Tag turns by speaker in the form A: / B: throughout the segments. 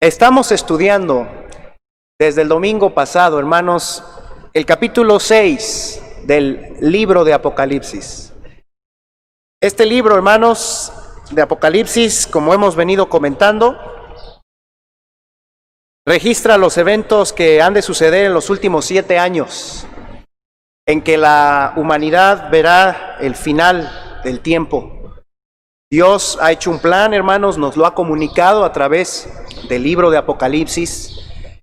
A: Estamos estudiando desde el domingo pasado, hermanos, el capítulo 6 del libro de Apocalipsis. Este libro, hermanos, de Apocalipsis, como hemos venido comentando, registra los eventos que han de suceder en los últimos 7 años, en que la humanidad verá el final del tiempo. Dios ha hecho un plan, hermanos, nos lo ha comunicado a través del libro de Apocalipsis,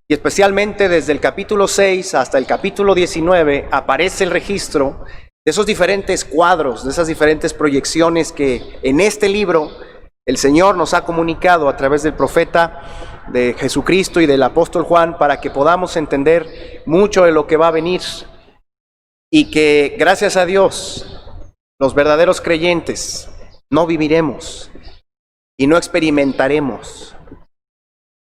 A: y especialmente desde el capítulo 6 hasta el capítulo 19 aparece el registro de esos diferentes cuadros, de esas diferentes proyecciones que en este libro el Señor nos ha comunicado a través del profeta de Jesucristo y del apóstol Juan, para que podamos entender mucho de lo que va a venir, y que gracias a Dios los verdaderos creyentes no viviremos y no experimentaremos.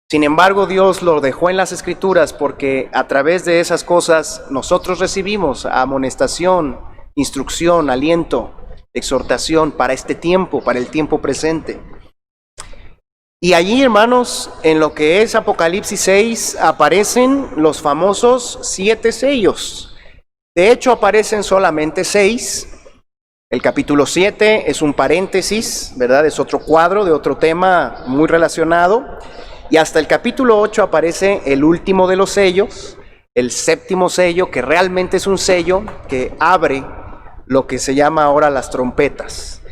A: Sin embargo, Dios lo dejó en las Escrituras porque a través de esas cosas nosotros recibimos amonestación, instrucción, aliento, exhortación para este tiempo, para el tiempo presente. Y allí, hermanos, en lo que es Apocalipsis 6, aparecen los famosos 7 sellos. De hecho, aparecen solamente 6. El capítulo 7 es un paréntesis, ¿verdad? Es otro cuadro de otro tema muy relacionado. Y hasta el capítulo 8 aparece el último de los sellos, el 7º sello, que realmente es un sello que abre lo que se llama ahora las trompetas.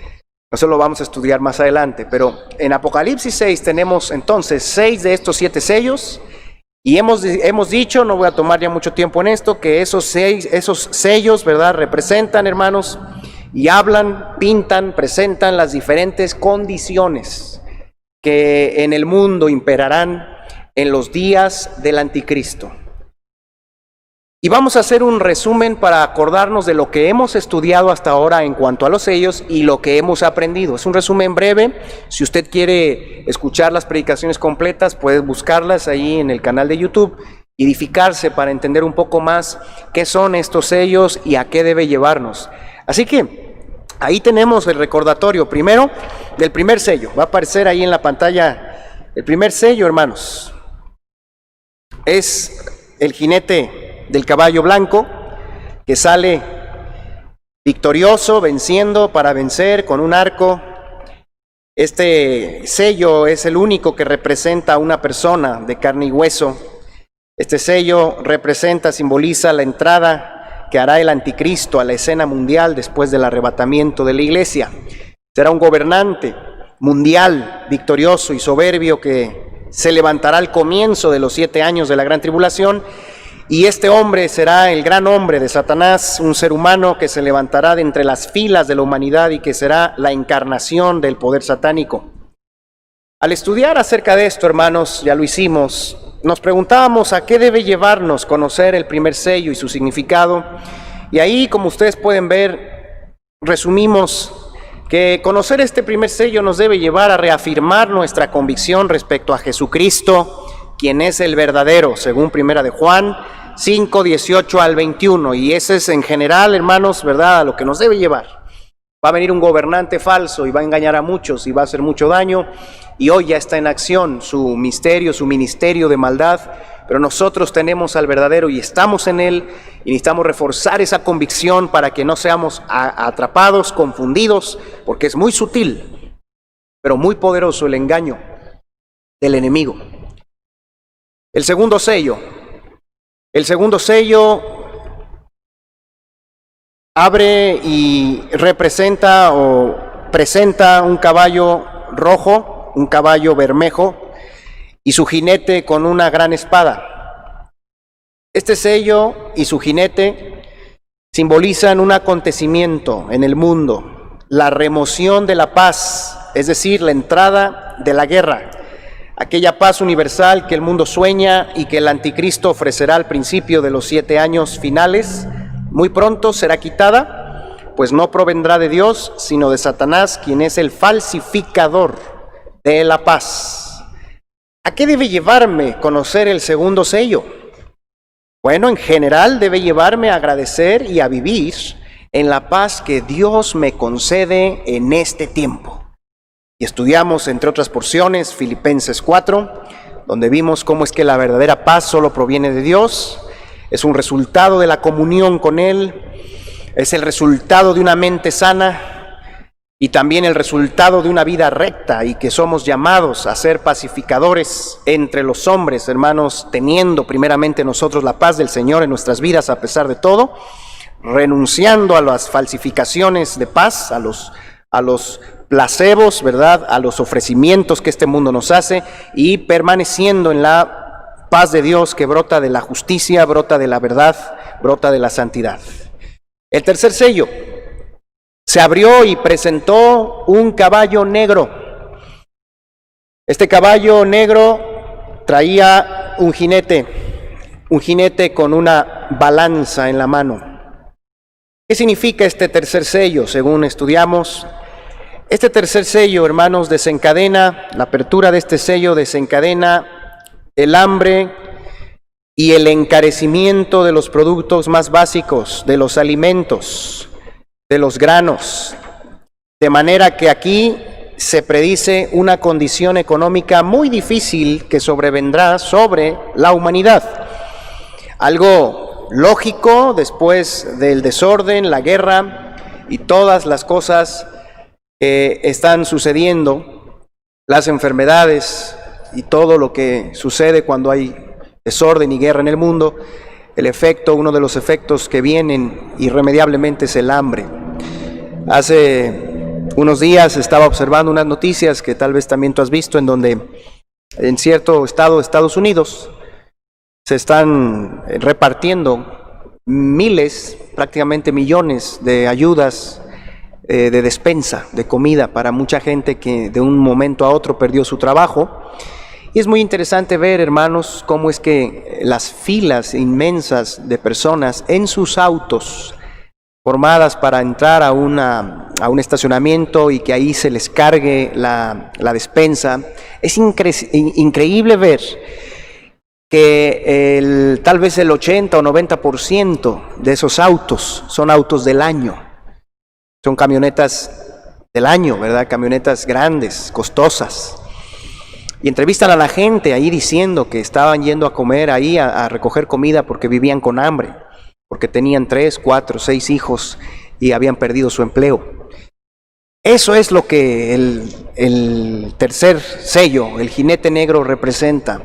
A: Eso lo vamos a estudiar más adelante, pero en Apocalipsis 6 tenemos entonces 6 de estos 7 sellos, y hemos dicho, no voy a tomar ya mucho tiempo en esto, que esos sellos, ¿verdad?, representan, hermanos, y hablan, pintan, presentan las diferentes condiciones que en el mundo imperarán en los días del anticristo. Y vamos a hacer un resumen para acordarnos de lo que hemos estudiado hasta ahora en cuanto a los sellos y lo que hemos aprendido. Es un resumen breve. Si usted quiere escuchar las predicaciones completas, puede buscarlas ahí en el canal de YouTube, edificarse para entender un poco más qué son estos sellos y a qué debe llevarnos. Así que ahí tenemos el recordatorio primero del primer sello. Va a aparecer ahí en la pantalla el primer sello, hermanos. Es el jinete del caballo blanco que sale victorioso, venciendo para vencer con un arco. Este sello es el único que representa a una persona de carne y hueso. Este sello simboliza la entrada que hará el anticristo a la escena mundial después del arrebatamiento de la iglesia. Será un gobernante mundial victorioso y soberbio que se levantará al comienzo de los 7 años de la gran tribulación, y este hombre será el gran hombre de Satanás, un ser humano que se levantará de entre las filas de la humanidad y que será la encarnación del poder satánico. Al estudiar acerca de esto, hermanos, ya lo hicimos, nos preguntábamos a qué debe llevarnos conocer el primer sello y su significado, y ahí, como ustedes pueden ver, resumimos que conocer este primer sello nos debe llevar a reafirmar nuestra convicción respecto a Jesucristo, quien es el verdadero, según Primera de Juan 5, 18 al 21, y ese es en general, hermanos, ¿verdad?, a lo que nos debe llevar. Va a venir un gobernante falso y va a engañar a muchos y va a hacer mucho daño, y hoy ya está en acción su misterio, su ministerio de maldad, pero nosotros tenemos al verdadero y estamos en él, y necesitamos reforzar esa convicción para que no seamos atrapados, confundidos, porque es muy sutil, pero muy poderoso el engaño del enemigo. El segundo sello abre y representa o presenta un caballo rojo, un caballo bermejo, y su jinete con una gran espada. Este sello y su jinete simbolizan un acontecimiento en el mundo, la remoción de la paz, es decir, la entrada de la guerra, aquella paz universal que el mundo sueña y que el anticristo ofrecerá al principio de los 7 años finales. Muy pronto será quitada, pues no provendrá de Dios, sino de Satanás, quien es el falsificador de la paz. ¿A qué debe llevarme conocer el segundo sello? Bueno, en general debe llevarme a agradecer y a vivir en la paz que Dios me concede en este tiempo. Y estudiamos, entre otras porciones, Filipenses 4, donde vimos cómo es que la verdadera paz solo proviene de Dios, es un resultado de la comunión con Él, es el resultado de una mente sana y también el resultado de una vida recta, y que somos llamados a ser pacificadores entre los hombres, hermanos, teniendo primeramente nosotros la paz del Señor en nuestras vidas a pesar de todo, renunciando a las falsificaciones de paz, a los placebos, ¿verdad?, a los ofrecimientos que este mundo nos hace, y permaneciendo en la paz de Dios que brota de la justicia, brota de la verdad, brota de la santidad. El tercer sello: se abrió y presentó un caballo negro. Este caballo negro traía un jinete con una balanza en la mano. ¿Qué significa este tercer sello? Según estudiamos, este tercer sello, hermanos, desencadena, la apertura de este sello desencadena el hambre y el encarecimiento de los productos más básicos, de los alimentos, de los granos, de manera que aquí se predice una condición económica muy difícil que sobrevendrá sobre la humanidad. Algo lógico después del desorden, la guerra y todas las cosas que están sucediendo, las enfermedades y todo lo que sucede cuando hay desorden y guerra en el mundo. Uno de los efectos que vienen irremediablemente es el hambre. Hace unos días estaba observando unas noticias que tal vez también tú has visto, en donde en cierto estado de Estados Unidos se están repartiendo miles, prácticamente millones de ayudas de despensa, de comida para mucha gente que de un momento a otro perdió su trabajo. Y es muy interesante ver, hermanos, cómo es que las filas inmensas de personas en sus autos, formadas para entrar a un estacionamiento y que ahí se les cargue la despensa. Es increíble ver que tal vez el 80 o 90% de esos autos son autos del año. Son camionetas del año, ¿verdad? Camionetas grandes, costosas. Y entrevistan a la gente ahí diciendo que estaban yendo a comer ahí, a recoger comida porque vivían con hambre, porque tenían 3, 4, 6 hijos y habían perdido su empleo. Eso es lo que el tercer sello, el jinete negro, representa.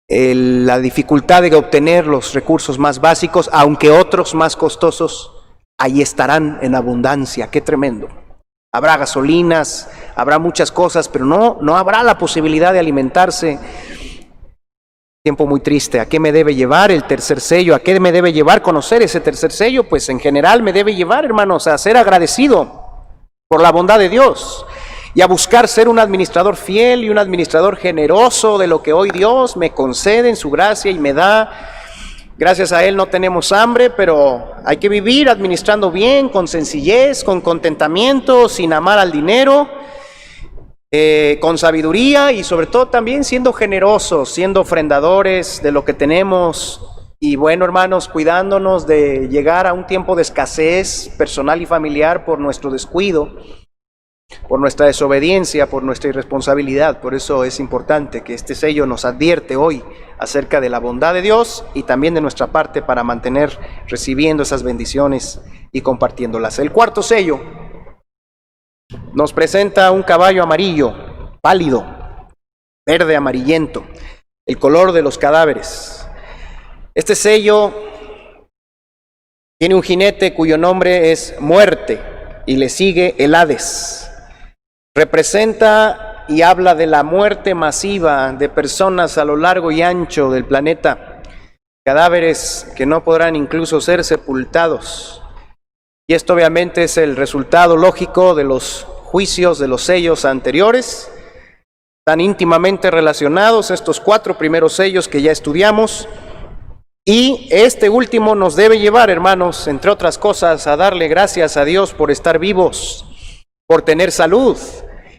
A: La dificultad de obtener los recursos más básicos, aunque otros más costosos, ahí estarán en abundancia. ¡Qué tremendo! Habrá gasolinas, habrá muchas cosas, pero no habrá la posibilidad de alimentarse. Tiempo muy triste. ¿A qué me debe llevar el tercer sello? ¿A qué me debe llevar conocer ese tercer sello? Pues en general me debe llevar, hermanos, a ser agradecido por la bondad de Dios y a buscar ser un administrador fiel y un administrador generoso de lo que hoy Dios me concede en su gracia y me da. Gracias a Él no tenemos hambre, pero hay que vivir administrando bien, con sencillez, con contentamiento, sin amar al dinero, con sabiduría y sobre todo también siendo generosos, siendo ofrendadores de lo que tenemos. Y bueno, hermanos, cuidándonos de llegar a un tiempo de escasez personal y familiar por nuestro descuido, por nuestra desobediencia, por nuestra irresponsabilidad. Por eso es importante que este sello nos advierte hoy acerca de la bondad de Dios y también de nuestra parte para mantener recibiendo esas bendiciones y compartiéndolas. El cuarto sello nos presenta un caballo amarillo, pálido, verde amarillento, el color de los cadáveres. Este sello tiene un jinete cuyo nombre es Muerte y le sigue el Hades. Representa y habla de la muerte masiva de personas a lo largo y ancho del planeta, cadáveres que no podrán incluso ser sepultados. Y esto obviamente es el resultado lógico de los juicios de los sellos anteriores, tan íntimamente relacionados estos 4 primeros sellos que ya estudiamos. Y este último nos debe llevar, hermanos, entre otras cosas, a darle gracias a Dios por estar vivos, por tener salud,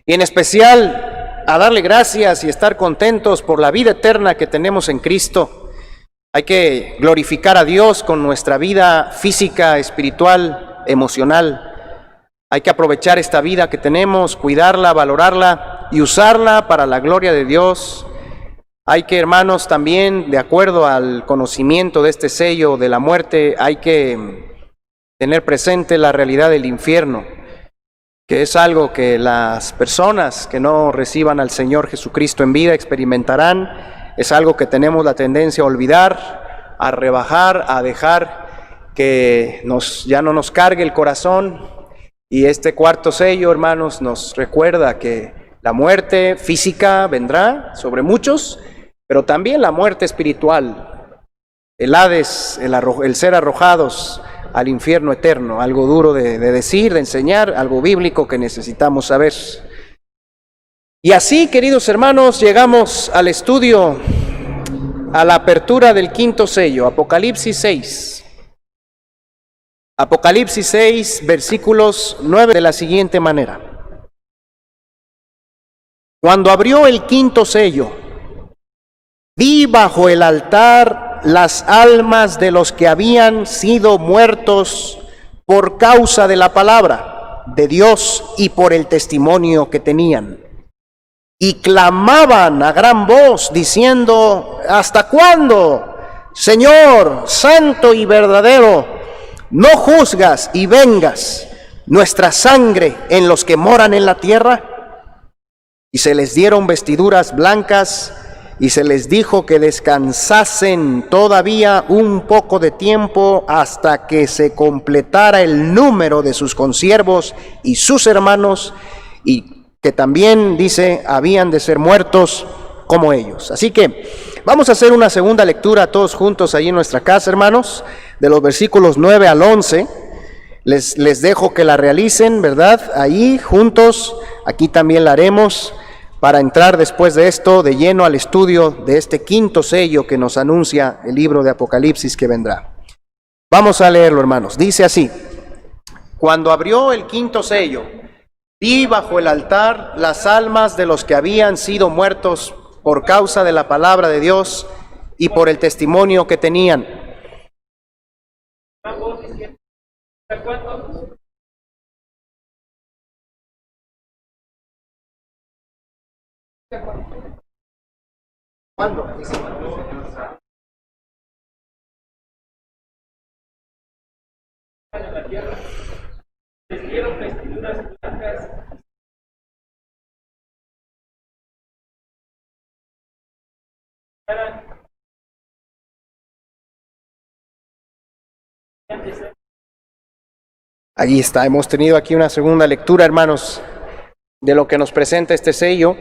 A: y en especial a darle gracias y estar contentos por la vida eterna que tenemos en Cristo. Hay que glorificar a Dios con nuestra vida física, espiritual, emocional. Hay que aprovechar esta vida que tenemos, cuidarla, valorarla y usarla para la gloria de Dios, Hay que, hermanos, también, de acuerdo al conocimiento de este sello de la muerte, hay que tener presente la realidad del infierno, que es algo que las personas que no reciban al Señor Jesucristo en vida experimentarán. Es algo que tenemos la tendencia a olvidar, a rebajar, a dejar que ya no nos cargue el corazón. Y este cuarto sello, hermanos, nos recuerda que la muerte física vendrá sobre muchos, pero también la muerte espiritual, el Hades, el ser arrojados al infierno eterno, algo duro de decir, de enseñar, algo bíblico que necesitamos saber. Y así, queridos hermanos, llegamos al estudio, a la apertura del quinto sello, Apocalipsis 6. Apocalipsis 6, versículos 9, de la siguiente manera. Cuando abrió el quinto sello, vi bajo el altar las almas de los que habían sido muertos por causa de la palabra de Dios y por el testimonio que tenían. Y clamaban a gran voz diciendo: ¿hasta cuándo, Señor, santo y verdadero, no juzgas y vengas nuestra sangre en los que moran en la tierra? Y se les dieron vestiduras blancas y se les dijo que descansasen todavía un poco de tiempo hasta que se completara el número de sus consiervos y sus hermanos, y que también, dice, habían de ser muertos como ellos. Así que vamos a hacer una segunda lectura todos juntos ahí en nuestra casa, hermanos, de los versículos 9 al 11. Les dejo que la realicen, ¿verdad? Ahí juntos, aquí también la haremos, para entrar después de esto de lleno al estudio de este quinto sello que nos anuncia el libro de Apocalipsis que vendrá. Vamos a leerlo, hermanos. Dice así: cuando abrió el quinto sello, vi bajo el altar las almas de los que habían sido muertos por causa de la palabra de Dios y por el testimonio que tenían. ¿Cuándo? Les dieron vestiduras blancas. Ahí está, hemos tenido aquí una segunda lectura, hermanos, de lo que nos presenta este sello.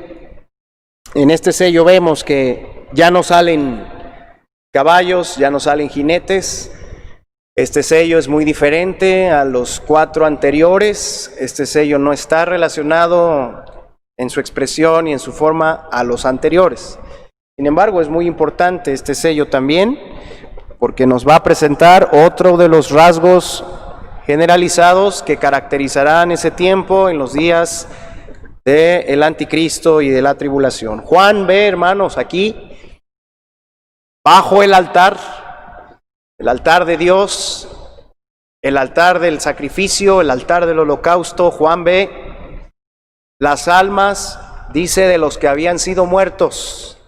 A: En este sello vemos que ya no salen caballos, ya no salen jinetes. Este sello es muy diferente a los 4 anteriores. Este sello no está relacionado en su expresión y en su forma a los anteriores. Sin embargo, es muy importante este sello también, porque nos va a presentar otro de los rasgos generalizados que caracterizarán ese tiempo en los días del anticristo y de la tribulación. Juan ve, hermanos, aquí, bajo el altar de Dios, el altar del sacrificio, el altar del holocausto. Juan ve las almas, dice, de los que habían sido muertos,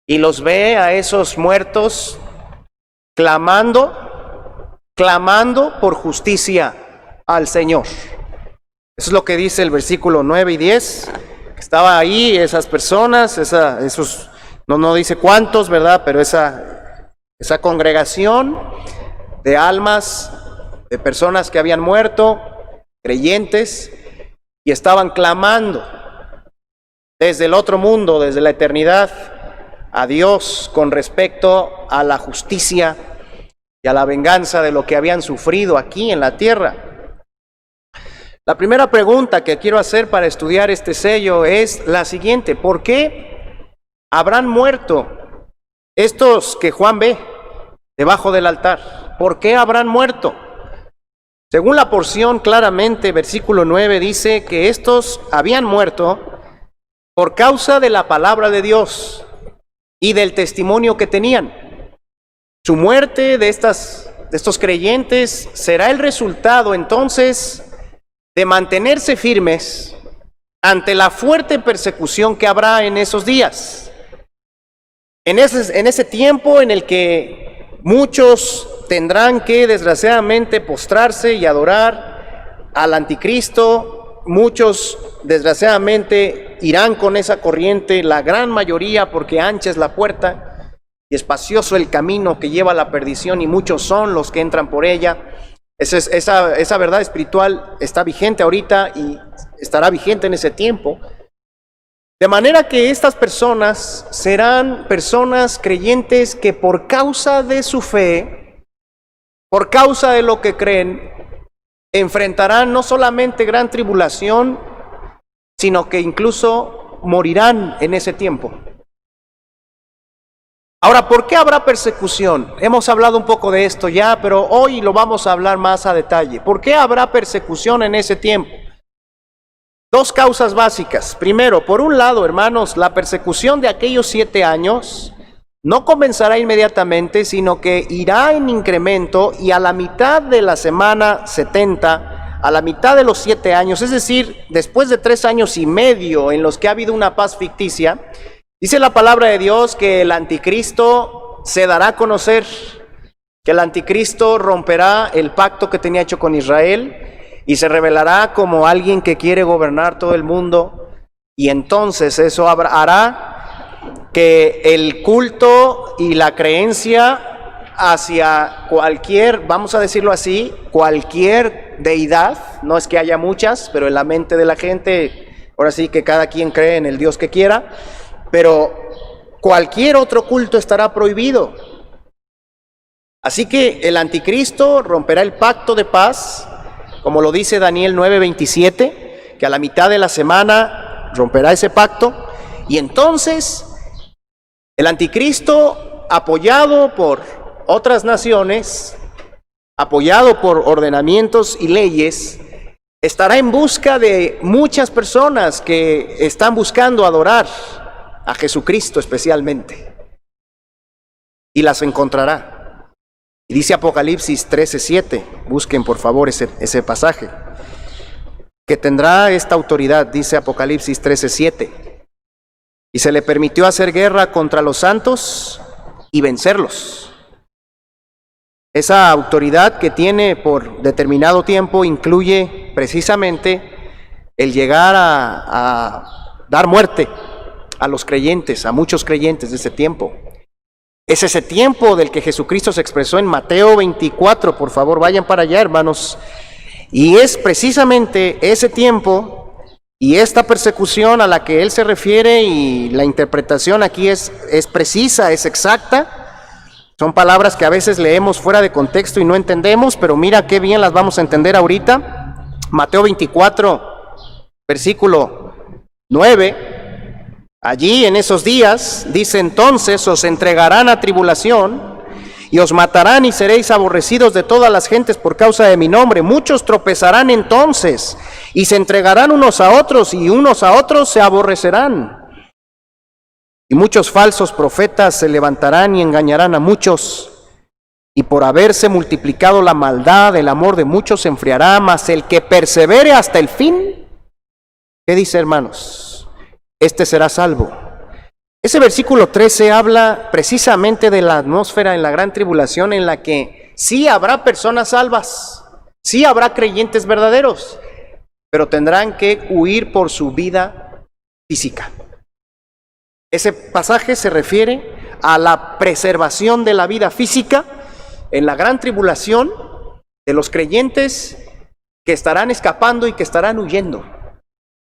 A: y los ve a esos muertos clamando por justicia al Señor. Eso es lo que dice el versículo 9 y 10. Estaba ahí esas personas, esos, no dice cuántos, ¿verdad? Pero esa congregación de almas, de personas que habían muerto, creyentes, y estaban clamando desde el otro mundo, desde la eternidad, a Dios con respecto a la justicia y a la venganza de lo que habían sufrido aquí en la tierra. La primera pregunta que quiero hacer para estudiar este sello es la siguiente: ¿por qué habrán muerto estos que Juan ve debajo del altar? ¿Por qué habrán muerto? Según la porción, claramente, versículo 9 dice que estos habían muerto por causa de la palabra de Dios y del testimonio que tenían. Su muerte de estos creyentes será el resultado entonces de mantenerse firmes ante la fuerte persecución que habrá en esos días. En ese tiempo en el que muchos tendrán que desgraciadamente postrarse y adorar al anticristo, muchos desgraciadamente irán con esa corriente, la gran mayoría, porque ancha es la puerta y espacioso el camino que lleva a la perdición, y muchos son los que entran por ella. Esa verdad espiritual está vigente ahorita y estará vigente en ese tiempo. De manera que estas personas serán personas creyentes que por causa de su fe, por causa de lo que creen, enfrentarán no solamente gran tribulación, sino que incluso morirán en ese tiempo. Ahora, ¿por qué habrá persecución? Hemos hablado un poco de esto ya, pero hoy lo vamos a hablar más a detalle. ¿Por qué habrá persecución en ese tiempo? Dos causas básicas. Primero, por un lado, hermanos, la persecución de aquellos 7 años no comenzará inmediatamente, sino que irá en incremento, y a la mitad de la semana 70, a la mitad de los 7 años, es decir, después de 3 años y medio en los que ha habido una paz ficticia, dice la palabra de Dios que el anticristo se dará a conocer, que el anticristo romperá el pacto que tenía hecho con Israel y se revelará como alguien que quiere gobernar todo el mundo, y entonces eso hará que el culto y la creencia hacia cualquier, vamos a decirlo así, cualquier deidad, no es que haya muchas, pero en la mente de la gente, ahora sí que cada quien cree en el Dios que quiera, pero cualquier otro culto estará prohibido. Así que el anticristo romperá el pacto de paz, como lo dice Daniel 9:27, que a la mitad de la semana romperá ese pacto, y entonces el anticristo, apoyado por otras naciones, apoyado por ordenamientos y leyes, estará en busca de muchas personas que están buscando adorar a Jesucristo especialmente, y las encontrará. Y dice Apocalipsis 13:7, busquen por favor ese pasaje, que tendrá esta autoridad, dice Apocalipsis 13:7, y se le permitió hacer guerra contra los santos y vencerlos. Esa autoridad que tiene por determinado tiempo incluye precisamente el llegar a dar muerte a los creyentes, a muchos creyentes de ese tiempo. Es ese tiempo del que Jesucristo se expresó en Mateo 24, por favor, vayan para allá, hermanos. Y es precisamente ese tiempo y esta persecución a la que Él se refiere, y la interpretación aquí es precisa, es exacta. Son palabras que a veces leemos fuera de contexto y no entendemos, pero mira qué bien las vamos a entender ahorita. Mateo 24, versículo 9. Allí en esos días, dice, entonces os entregarán a tribulación y os matarán y seréis aborrecidos de todas las gentes por causa de mi nombre. Muchos tropezarán entonces y se entregarán unos a otros y unos a otros se aborrecerán. Y muchos falsos profetas se levantarán y engañarán a muchos. Y por haberse multiplicado la maldad, el amor de muchos se enfriará, mas el que persevere hasta el fin, ¿qué dice, hermanos? Este será salvo. Ese versículo 13 habla precisamente de la atmósfera en la gran tribulación, en la que sí habrá personas salvas, sí habrá creyentes verdaderos, pero tendrán que huir por su vida física. Ese pasaje se refiere a la preservación de la vida física en la gran tribulación de los creyentes que estarán escapando y que estarán huyendo.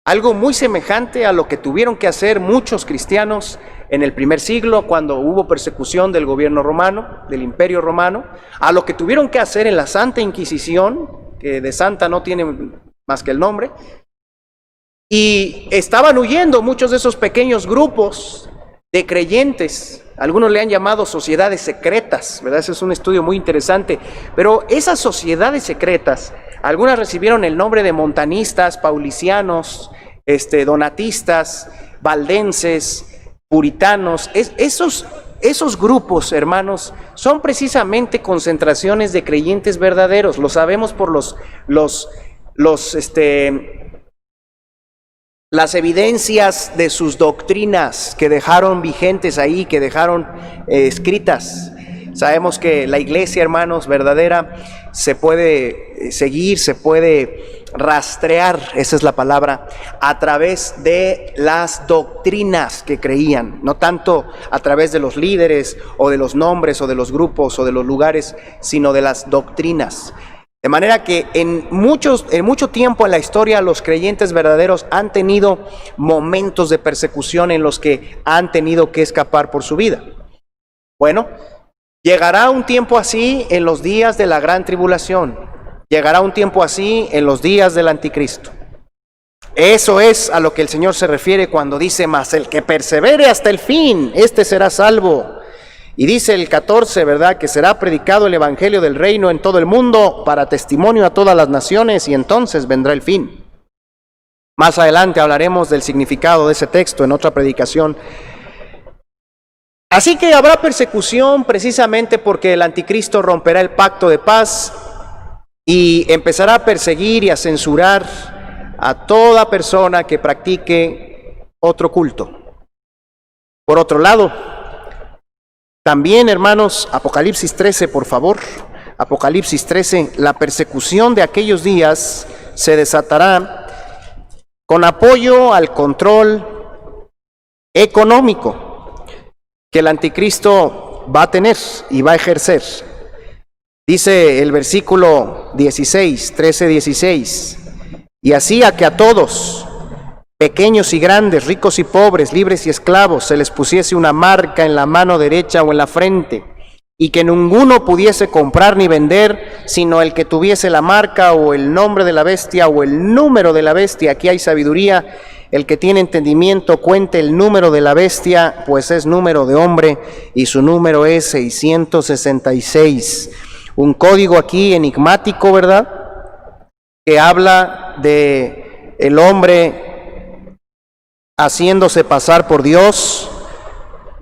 A: Algo muy semejante a lo que tuvieron que hacer muchos cristianos en el primer siglo, cuando hubo persecución del gobierno romano, del imperio romano, a lo que tuvieron que hacer en la Santa Inquisición, que de santa no tiene más que el nombre, y estaban huyendo muchos de esos pequeños grupos de creyentes. Algunos le han llamado sociedades secretas, ¿verdad? Ese es un estudio muy interesante, pero esas sociedades secretas, algunas recibieron el nombre de montanistas, paulicianos, donatistas, valdenses, puritanos. Esos grupos, hermanos, son precisamente concentraciones de creyentes verdaderos. Lo sabemos por las evidencias de sus doctrinas que dejaron vigentes ahí, que dejaron escritas. Sabemos que la iglesia, hermanos, verdadera, se puede seguir, se puede rastrear, esa es la palabra, a través de las doctrinas que creían, no tanto a través de los líderes o de los nombres o de los grupos o de los lugares, sino de las doctrinas. De manera que en mucho tiempo en la historia los creyentes verdaderos han tenido momentos de persecución en los que han tenido que escapar por su vida. Bueno, llegará un tiempo así en los días de la gran tribulación. Llegará un tiempo así en los días del anticristo. Eso es a lo que el Señor se refiere cuando dice: mas el que persevere hasta el fin, este será salvo. Y dice el 14, ¿verdad?, que será predicado el evangelio del reino en todo el mundo para testimonio a todas las naciones, y entonces vendrá el fin. Más adelante hablaremos del significado de ese texto en otra predicación. Así que habrá persecución precisamente porque el anticristo romperá el pacto de paz y empezará a perseguir y a censurar a toda persona que practique otro culto. Por otro lado, también, hermanos, Apocalipsis 13, por favor, Apocalipsis 13, la persecución de aquellos días se desatará con apoyo al control económico que el anticristo va a tener y va a ejercer. Dice el versículo 16, 13-16, y así a que a todos, pequeños y grandes, ricos y pobres, libres y esclavos, se les pusiese una marca en la mano derecha o en la frente, y que ninguno pudiese comprar ni vender, sino el que tuviese la marca o el nombre de la bestia o el número de la bestia. Aquí hay sabiduría. El que tiene entendimiento cuente el número de la bestia, pues es número de hombre, y su número es 666. Un código aquí enigmático, ¿verdad?, que habla de el hombre haciéndose pasar por Dios,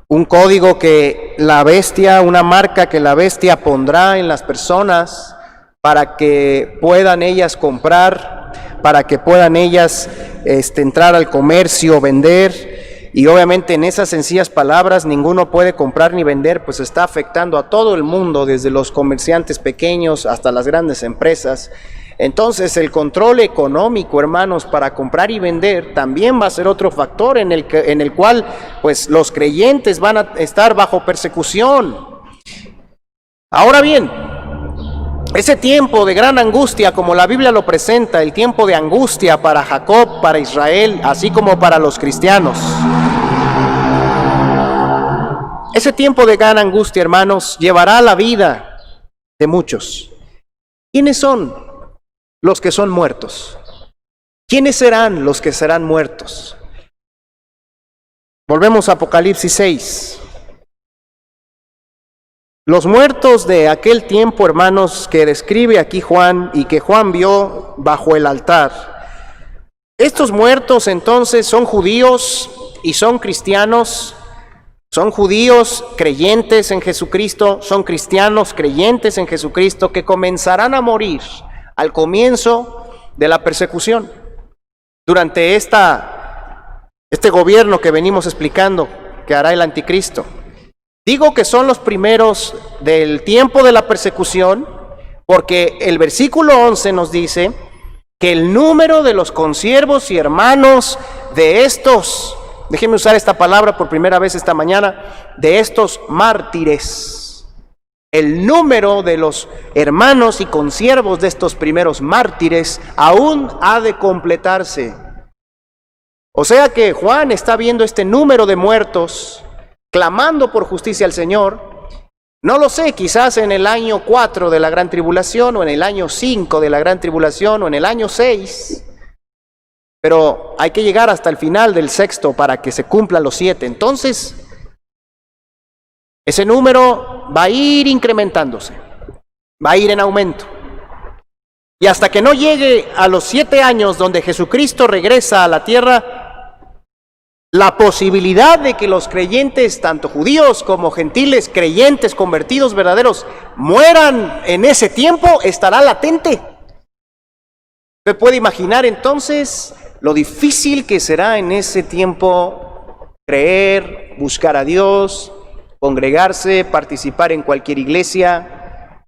A: un código que la bestia, una marca que la bestia pondrá en las personas para que puedan ellas comprar, para que puedan ellas entrar al comercio, vender, y obviamente en esas sencillas palabras ninguno puede comprar ni vender, pues está afectando a todo el mundo, desde los comerciantes pequeños hasta las grandes empresas. Entonces el control económico, hermanos, para comprar y vender también va a ser otro factor en el cual pues los creyentes van a estar bajo persecución. Ahora bien, ese tiempo de gran angustia, como la Biblia lo presenta, el tiempo de angustia para Jacob, para Israel, así como para los cristianos. Ese tiempo de gran angustia, hermanos, llevará la vida de muchos. ¿Quiénes son los que son muertos? ¿Quiénes serán los que serán muertos? Volvemos a Apocalipsis 6. Los muertos de aquel tiempo, hermanos, que describe aquí Juan y que Juan vio bajo el altar. Estos muertos entonces son judíos y son cristianos. Son judíos creyentes en Jesucristo, son cristianos creyentes en Jesucristo que comenzarán a morir al comienzo de la persecución, durante este gobierno que venimos explicando que hará el anticristo. Digo que son los primeros del tiempo de la persecución porque el versículo 11 nos dice que el número de los consiervos y hermanos de estos, déjenme usar esta palabra por primera vez esta mañana, de estos mártires, el número de los hermanos y consiervos de estos primeros mártires aún ha de completarse. O sea que Juan está viendo este número de muertos, clamando por justicia al Señor. No lo sé, quizás en el año 4 de la gran tribulación, o en el año 5 de la gran tribulación, o en el año 6. Pero hay que llegar hasta el final del sexto para que se cumplan los 7. Entonces, ese número va a ir incrementándose, va a ir en aumento. Y hasta que no llegue a los 7 años donde Jesucristo regresa a la tierra, la posibilidad de que los creyentes, tanto judíos como gentiles, creyentes, convertidos, verdaderos, mueran en ese tiempo, estará latente. ¿Se puede imaginar entonces lo difícil que será en ese tiempo creer, buscar a Dios, congregarse, participar en cualquier iglesia,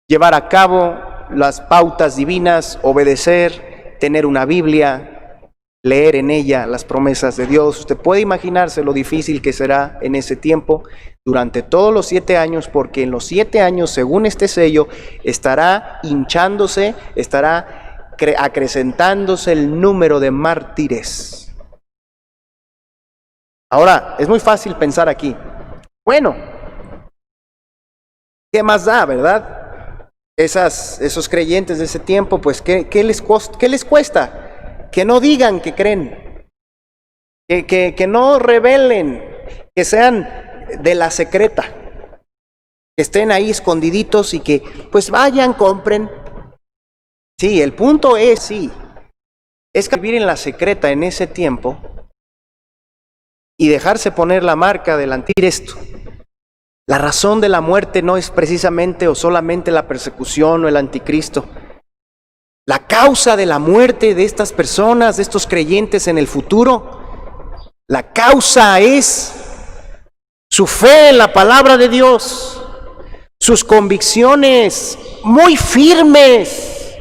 A: llevar a cabo las pautas divinas, obedecer, tener una Biblia, leer en ella las promesas de Dios. Usted puede imaginarse lo difícil que será en ese tiempo durante todos los 7 años, porque en los 7 años, según este sello, estará hinchándose, estará acrecentándose el número de mártires. Ahora, es muy fácil pensar aquí, bueno, ¿qué más da, verdad? Esos creyentes de ese tiempo, pues, ¿qué les cuesta? Que no digan que creen, que no revelen, que sean de la secreta, que estén ahí escondiditos y que, pues, vayan, compren. Sí, el punto es que vivir en la secreta en ese tiempo y dejarse poner la marca del anticristo. La razón de la muerte no es precisamente o solamente la persecución o el anticristo. La causa de la muerte de estas personas, de estos creyentes en el futuro, la causa es su fe en la palabra de Dios, sus convicciones muy firmes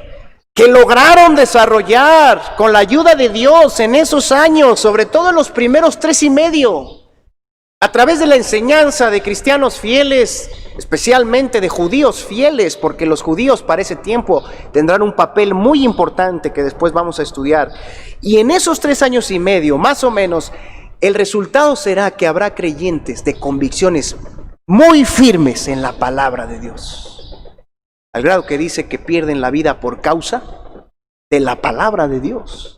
A: que lograron desarrollar con la ayuda de Dios en esos años, sobre todo en los primeros 3 y medio, a través de la enseñanza de cristianos fieles, especialmente de judíos fieles, porque los judíos para ese tiempo tendrán un papel muy importante que después vamos a estudiar. Y en esos 3 años y medio, más o menos, el resultado será que habrá creyentes de convicciones muy firmes en la palabra de Dios, al grado que dice que pierden la vida por causa de la palabra de Dios.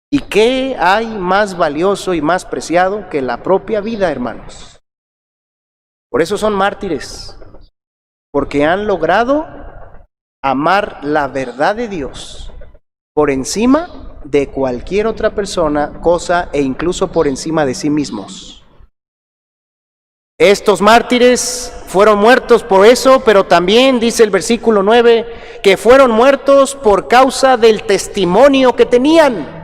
A: ¿Y qué hay más valioso y más preciado que la propia vida, hermanos? Por eso son mártires, porque han logrado amar la verdad de Dios por encima de cualquier otra persona, cosa e incluso por encima de sí mismos. Estos mártires fueron muertos por eso, pero también dice el versículo 9, que fueron muertos por causa del testimonio que tenían.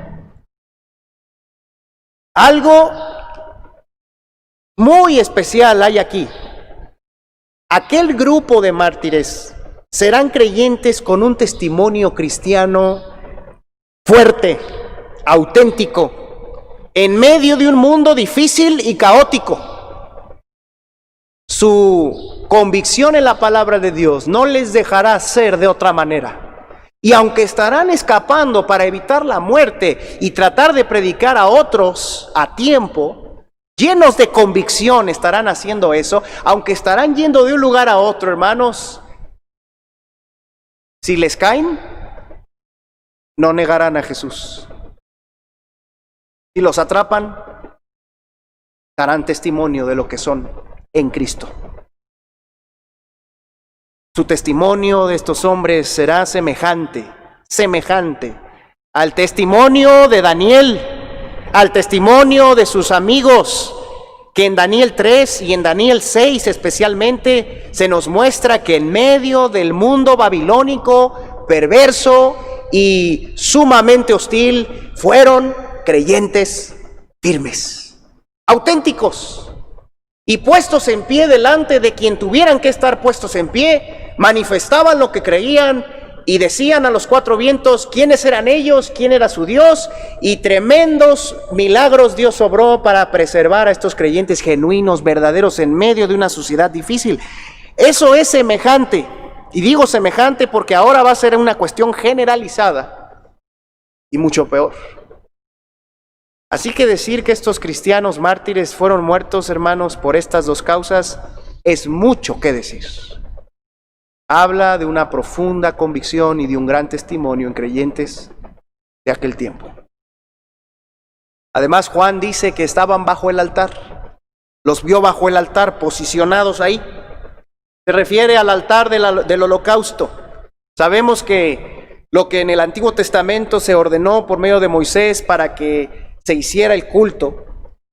A: Algo muy especial hay aquí. Aquel grupo de mártires serán creyentes con un testimonio cristiano fuerte, auténtico, en medio de un mundo difícil y caótico. Su convicción en la palabra de Dios no les dejará ser de otra manera. Y aunque estarán escapando para evitar la muerte y tratar de predicar a otros a tiempo, llenos de convicción estarán haciendo eso, aunque estarán yendo de un lugar a otro, hermanos, si les caen, no negarán a Jesús. Si los atrapan, darán testimonio de lo que son en Cristo. Su testimonio de estos hombres será semejante al testimonio de Daniel, al testimonio de sus amigos, que en Daniel 3 y en Daniel 6 especialmente se nos muestra que en medio del mundo babilónico, perverso y sumamente hostil, fueron creyentes firmes, auténticos, y puestos en pie delante de quien tuvieran que estar puestos en pie, manifestaban lo que creían y decían a los 4 vientos quiénes eran ellos, quién era su Dios, y tremendos milagros Dios obró para preservar a estos creyentes genuinos, verdaderos, en medio de una sociedad difícil. Eso es semejante, y digo semejante porque ahora va a ser una cuestión generalizada y mucho peor. Así que decir que estos cristianos mártires fueron muertos, hermanos, por estas 2 causas, es mucho que decir. Habla de una profunda convicción y de un gran testimonio en creyentes de aquel tiempo. Además, Juan dice que estaban bajo el altar. Los vio bajo el altar, posicionados ahí. Se refiere al altar del holocausto. Sabemos que lo que en el Antiguo Testamento se ordenó por medio de Moisés para que se hiciera el culto,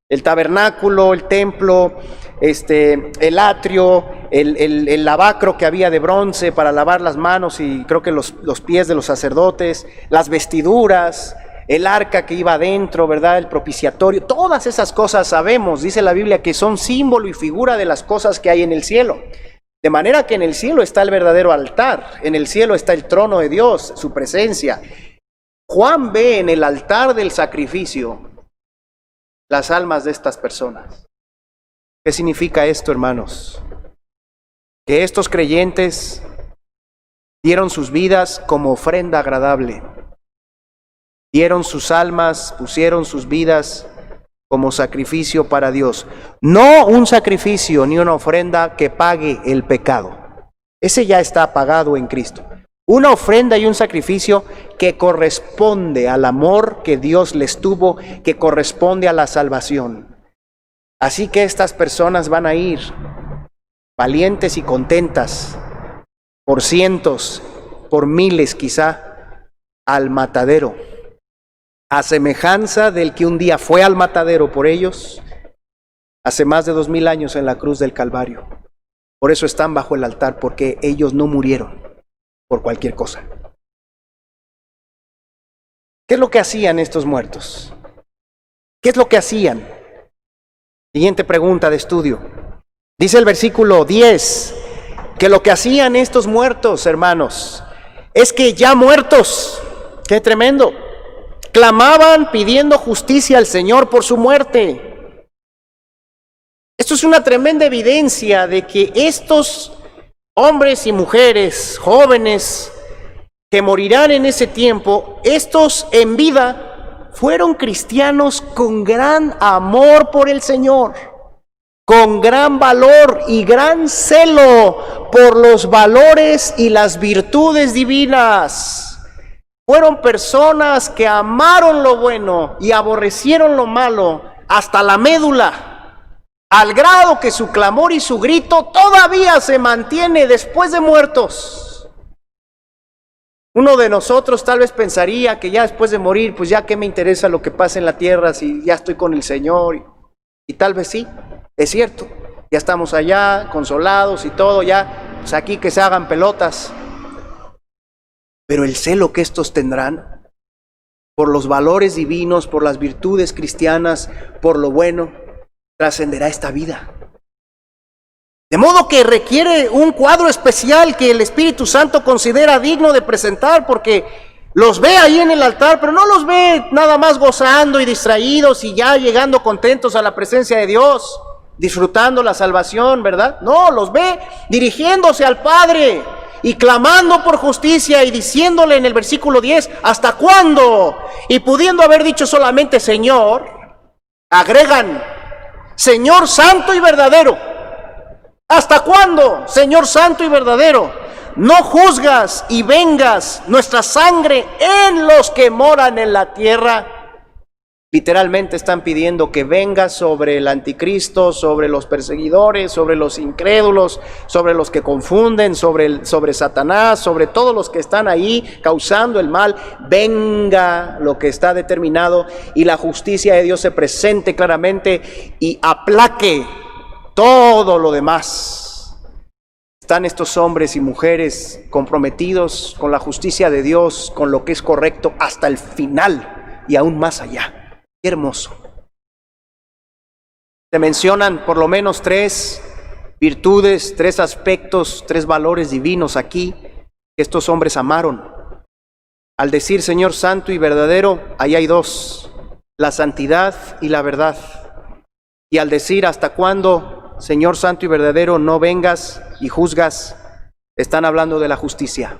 A: el tabernáculo, el templo, el atrio, el lavacro que había de bronce para lavar las manos y creo que los pies de los sacerdotes, las vestiduras, el arca que iba adentro, ¿verdad? El propiciatorio, todas esas cosas sabemos, dice la Biblia, que son símbolo y figura de las cosas que hay en el cielo. De manera que en el cielo está el verdadero altar, en el cielo está el trono de Dios, su presencia. Juan ve en el altar del sacrificio las almas de estas personas. ¿Qué significa esto, hermanos? Que estos creyentes dieron sus vidas como ofrenda agradable. Dieron sus almas, pusieron sus vidas como sacrificio para Dios. No un sacrificio ni una ofrenda que pague el pecado. Ese ya está pagado en Cristo. Una ofrenda y un sacrificio que corresponde al amor que Dios les tuvo, que corresponde a la salvación. Así que estas personas van a ir valientes y contentas, por cientos, por miles quizá, al matadero, a semejanza del que un día fue al matadero por ellos, hace más de 2000 años en la cruz del Calvario. Por eso están bajo el altar, porque ellos no murieron por cualquier cosa. ¿Qué es lo que hacían estos muertos? ¿Qué es lo que hacían? Siguiente pregunta de estudio. Dice el versículo 10, que lo que hacían estos muertos, hermanos, es que ya muertos, ¡qué tremendo!, clamaban pidiendo justicia al Señor por su muerte. Esto es una tremenda evidencia de que estos hombres y mujeres, jóvenes, que morirán en ese tiempo, estos en vida fueron cristianos con gran amor por el Señor, con gran valor y gran celo por los valores y las virtudes divinas. Fueron personas que amaron lo bueno y aborrecieron lo malo hasta la médula, al grado que su clamor y su grito todavía se mantiene después de muertos. Uno de nosotros tal vez pensaría que ya después de morir, pues ya qué me interesa lo que pasa en la tierra si ya estoy con el Señor. Y tal vez sí, es cierto, ya estamos allá consolados y todo, ya pues aquí que se hagan pelotas. Pero el celo que estos tendrán por los valores divinos, por las virtudes cristianas, por lo bueno, trascenderá esta vida. De modo que requiere un cuadro especial que el Espíritu Santo considera digno de presentar, porque los ve ahí en el altar, pero no los ve nada más gozando y distraídos y ya llegando contentos a la presencia de Dios, disfrutando la salvación, ¿verdad? No, los ve dirigiéndose al Padre y clamando por justicia y diciéndole en el versículo 10, ¿hasta cuándo? Y pudiendo haber dicho solamente Señor, agregan, Señor santo y verdadero. ¿Hasta cuándo, Señor santo y verdadero, no juzgas y vengas nuestra sangre en los que moran en la tierra? Literalmente están pidiendo que venga sobre el anticristo, sobre los perseguidores, sobre los incrédulos, sobre los que confunden, sobre Satanás, sobre todos los que están ahí causando el mal. Venga lo que está determinado y la justicia de Dios se presente claramente y aplaque todo lo demás. Están estos hombres y mujeres comprometidos con la justicia de Dios, con lo que es correcto hasta el final y aún más allá. Qué hermoso. Se mencionan por lo menos 3 virtudes, 3 aspectos, 3 valores divinos aquí que estos hombres amaron. Al decir Señor santo y verdadero, ahí hay 2, la santidad y la verdad. Y al decir hasta cuándo, Señor santo y verdadero, no vengas y juzgas, están hablando de la justicia.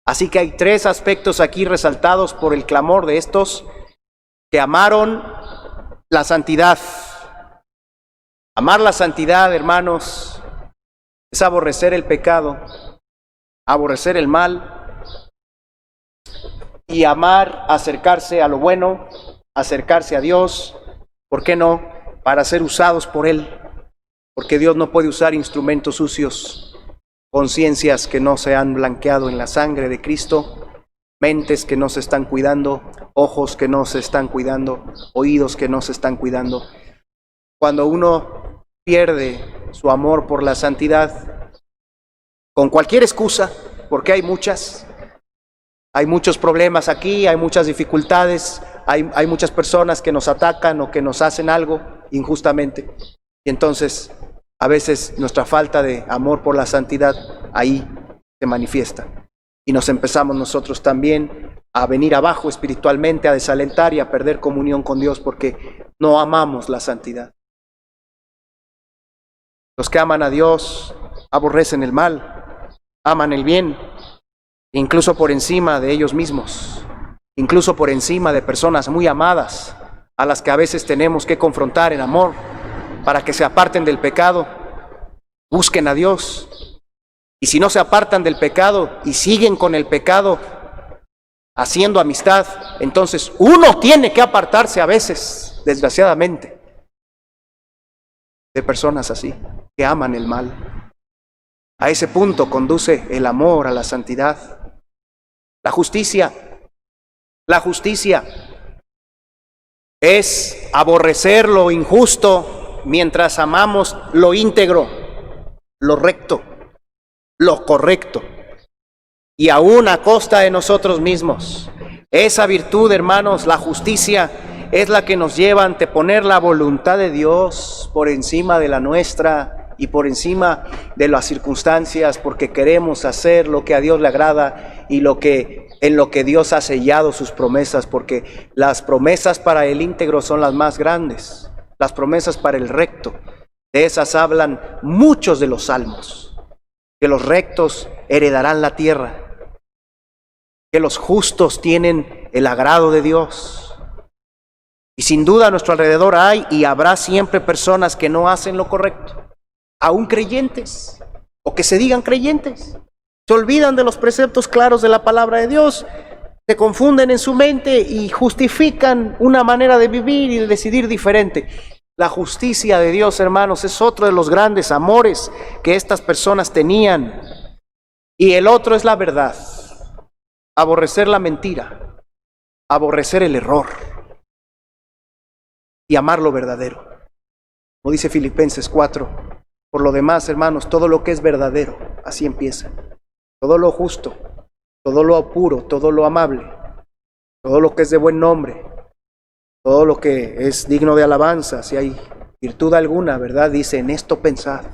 A: Así que hay 3 aspectos aquí resaltados por el clamor de estos que amaron la santidad. Amar la santidad, hermanos, es aborrecer el pecado, aborrecer el mal y amar, acercarse a lo bueno, acercarse a Dios. ¿Por qué no? Para ser usados por Él, porque Dios no puede usar instrumentos sucios, conciencias que no se han blanqueado en la sangre de Cristo, mentes que no se están cuidando, ojos que no se están cuidando, oídos que no se están cuidando. Cuando uno pierde su amor por la santidad, con cualquier excusa, porque hay muchas, Hay muchos problemas aquí, hay muchas dificultades, hay muchas personas que nos atacan o que nos hacen algo injustamente. Y entonces, a veces nuestra falta de amor por la santidad ahí se manifiesta. Y nos empezamos nosotros también a venir abajo espiritualmente, a desalentar y a perder comunión con Dios porque no amamos la santidad. Los que aman a Dios aborrecen el mal, aman el bien, incluso por encima de ellos mismos, incluso por encima de personas muy amadas, a las que a veces tenemos que confrontar en amor, para que se aparten del pecado, busquen a Dios. Y si no se apartan del pecado y siguen con el pecado, haciendo amistad, entonces uno tiene que apartarse a veces, desgraciadamente, de personas así, que aman el mal. A ese punto conduce el amor a la santidad. La justicia es aborrecer lo injusto mientras amamos lo íntegro, lo recto, lo correcto, y aún a costa de nosotros mismos. Esa virtud, hermanos, la justicia, es la que nos lleva a anteponer la voluntad de Dios por encima de la nuestra y por encima de las circunstancias, porque queremos hacer lo que a Dios le agrada y en lo que Dios ha sellado sus promesas, porque las promesas para el íntegro son las más grandes, las promesas para el recto. De esas hablan muchos de los salmos, que los rectos heredarán la tierra, que los justos tienen el agrado de Dios. Y sin duda a nuestro alrededor hay y habrá siempre personas que no hacen lo correcto, aún creyentes, o que se digan creyentes. Se olvidan de los preceptos claros de la palabra de Dios, se confunden en su mente y justifican una manera de vivir y de decidir diferente. La justicia de Dios, hermanos, es otro de los grandes amores que estas personas tenían. Y el otro es la verdad. Aborrecer la mentira, aborrecer el error y amar lo verdadero. Como dice Filipenses 4, por lo demás, hermanos, todo lo que es verdadero, así empieza. Todo lo justo, todo lo puro, todo lo amable, todo lo que es de buen nombre, todo lo que es digno de alabanza, si hay virtud alguna, ¿verdad? Dice, en esto pensad.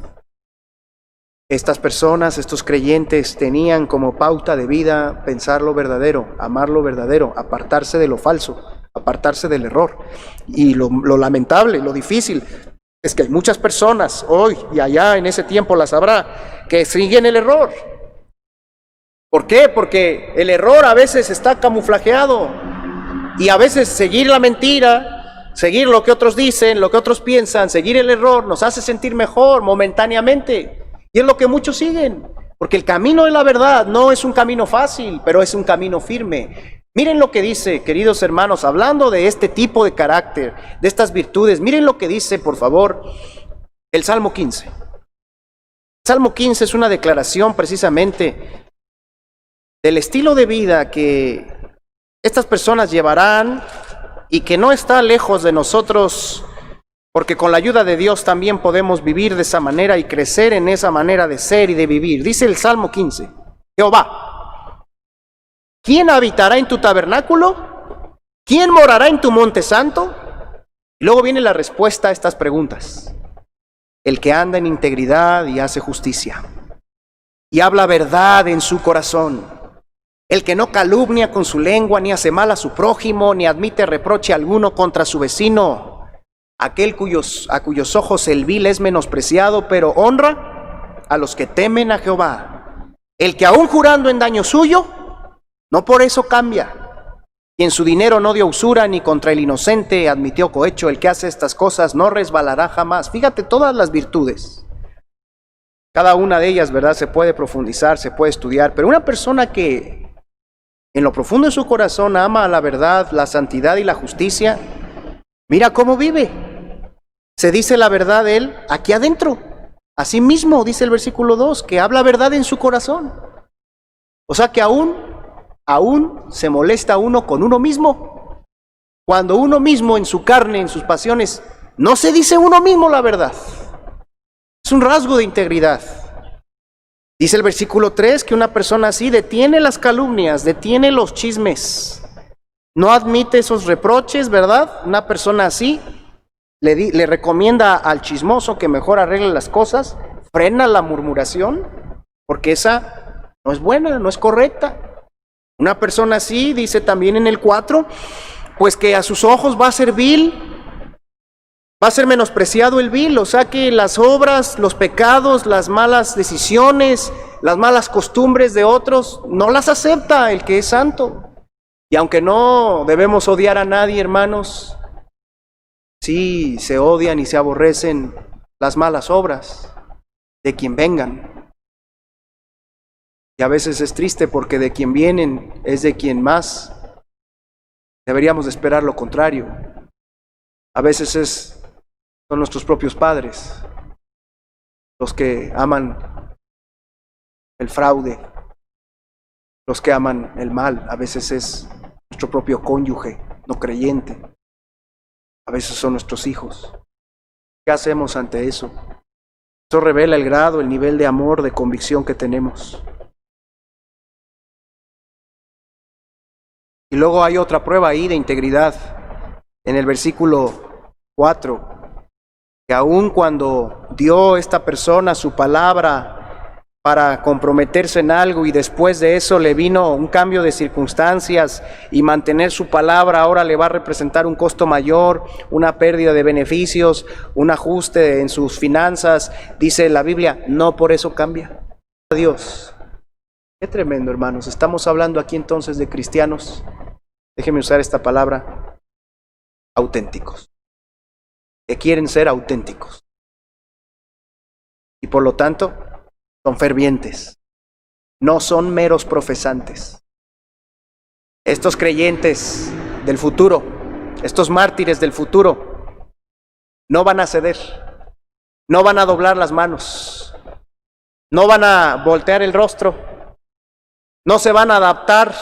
A: Estas personas, estos creyentes, tenían como pauta de vida pensar lo verdadero, amar lo verdadero, apartarse de lo falso, apartarse del error. Y lo lamentable, lo difícil, es que hay muchas personas hoy y allá en ese tiempo las habrá, que siguen el error. ¿Por qué? Porque el error a veces está camuflajeado y a veces seguir la mentira, seguir lo que otros dicen, lo que otros piensan, seguir el error nos hace sentir mejor momentáneamente. Y es lo que muchos siguen, porque el camino de la verdad no es un camino fácil, pero es un camino firme. Miren lo que dice, queridos hermanos, hablando de este tipo de carácter, de estas virtudes, miren lo que dice, por favor, el Salmo 15. El Salmo 15 es una declaración precisamente del estilo de vida que estas personas llevarán y que no está lejos de nosotros, porque con la ayuda de Dios también podemos vivir de esa manera y crecer en esa manera de ser y de vivir. Dice el Salmo 15, Jehová, ¿quién habitará en tu tabernáculo? ¿Quién morará en tu monte santo? Y luego viene la respuesta a estas preguntas. El que anda en integridad y hace justicia, y habla verdad en su corazón. El que no calumnia con su lengua, ni hace mal a su prójimo, ni admite reproche alguno contra su vecino. Aquel a cuyos ojos el vil es menospreciado, pero honra a los que temen a Jehová. El que aún jurando en daño suyo, no por eso cambia. Y en su dinero no dio usura, ni contra el inocente admitió cohecho. El que hace estas cosas no resbalará jamás. Fíjate todas las virtudes. Cada una de ellas, ¿verdad? Se puede profundizar, se puede estudiar. Pero una persona que en lo profundo de su corazón ama la verdad, la santidad y la justicia, mira cómo vive. Se dice la verdad de él aquí adentro. Así mismo dice el versículo 2, que habla verdad en su corazón. O sea que aún se molesta uno con uno mismo. Cuando uno mismo en su carne, en sus pasiones, no se dice uno mismo la verdad. Es un rasgo de integridad. Dice el versículo 3 que una persona así detiene las calumnias, detiene los chismes, no admite esos reproches, ¿verdad? Una persona así le recomienda al chismoso que mejor arregle las cosas, frena la murmuración, porque esa no es buena, no es correcta. Una persona así, dice también en el 4, pues que a sus ojos va a ser vil, va a ser menospreciado el vil, o sea que las obras, los pecados, las malas decisiones, las malas costumbres de otros, no las acepta el que es santo. Y aunque no debemos odiar a nadie, hermanos, sí se odian y se aborrecen las malas obras de quien vengan. Y a veces es triste porque de quien vienen es de quien más deberíamos de esperar lo contrario. A veces son nuestros propios padres los que aman el fraude, los que aman el mal. A veces es nuestro propio cónyuge no creyente. A veces son nuestros hijos. ¿Qué hacemos ante eso? Eso revela el grado, el nivel de amor, de convicción que tenemos. Y luego hay otra prueba ahí de integridad, en el versículo 4, que aun cuando dio esta persona su palabra para comprometerse en algo y después de eso le vino un cambio de circunstancias y mantener su palabra ahora le va a representar un costo mayor, una pérdida de beneficios, un ajuste en sus finanzas, dice la Biblia, no por eso cambia. Dios. Qué tremendo, hermanos. Estamos hablando aquí entonces de cristianos, déjenme usar esta palabra, auténticos, que quieren ser auténticos. Y por lo tanto, son fervientes, no son meros profesantes. Estos creyentes del futuro, estos mártires del futuro, no van a ceder, no van a doblar las manos, no van a voltear el rostro, no se van a adaptar,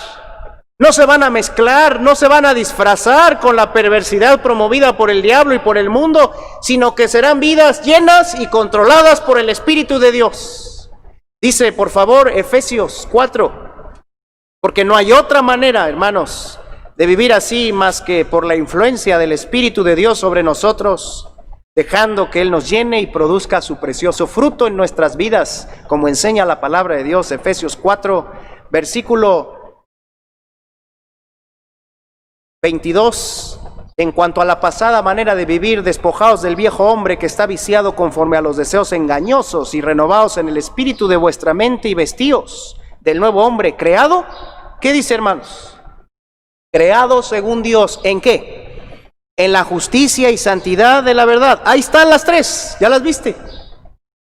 A: no se van a mezclar, no se van a disfrazar con la perversidad promovida por el diablo y por el mundo, sino que serán vidas llenas y controladas por el Espíritu de Dios. Dice, por favor, Efesios 4, porque no hay otra manera, hermanos, de vivir así más que por la influencia del Espíritu de Dios sobre nosotros, dejando que Él nos llene y produzca su precioso fruto en nuestras vidas, como enseña la palabra de Dios, Efesios 4, versículo 22, en cuanto a la pasada manera de vivir, despojaos del viejo hombre que está viciado conforme a los deseos engañosos y renovaos en el espíritu de vuestra mente y vestíos del nuevo hombre creado. ¿Qué dice, hermanos? Creado según Dios, ¿en qué? En la justicia y santidad de la verdad. Ahí están las tres, ¿ya las viste?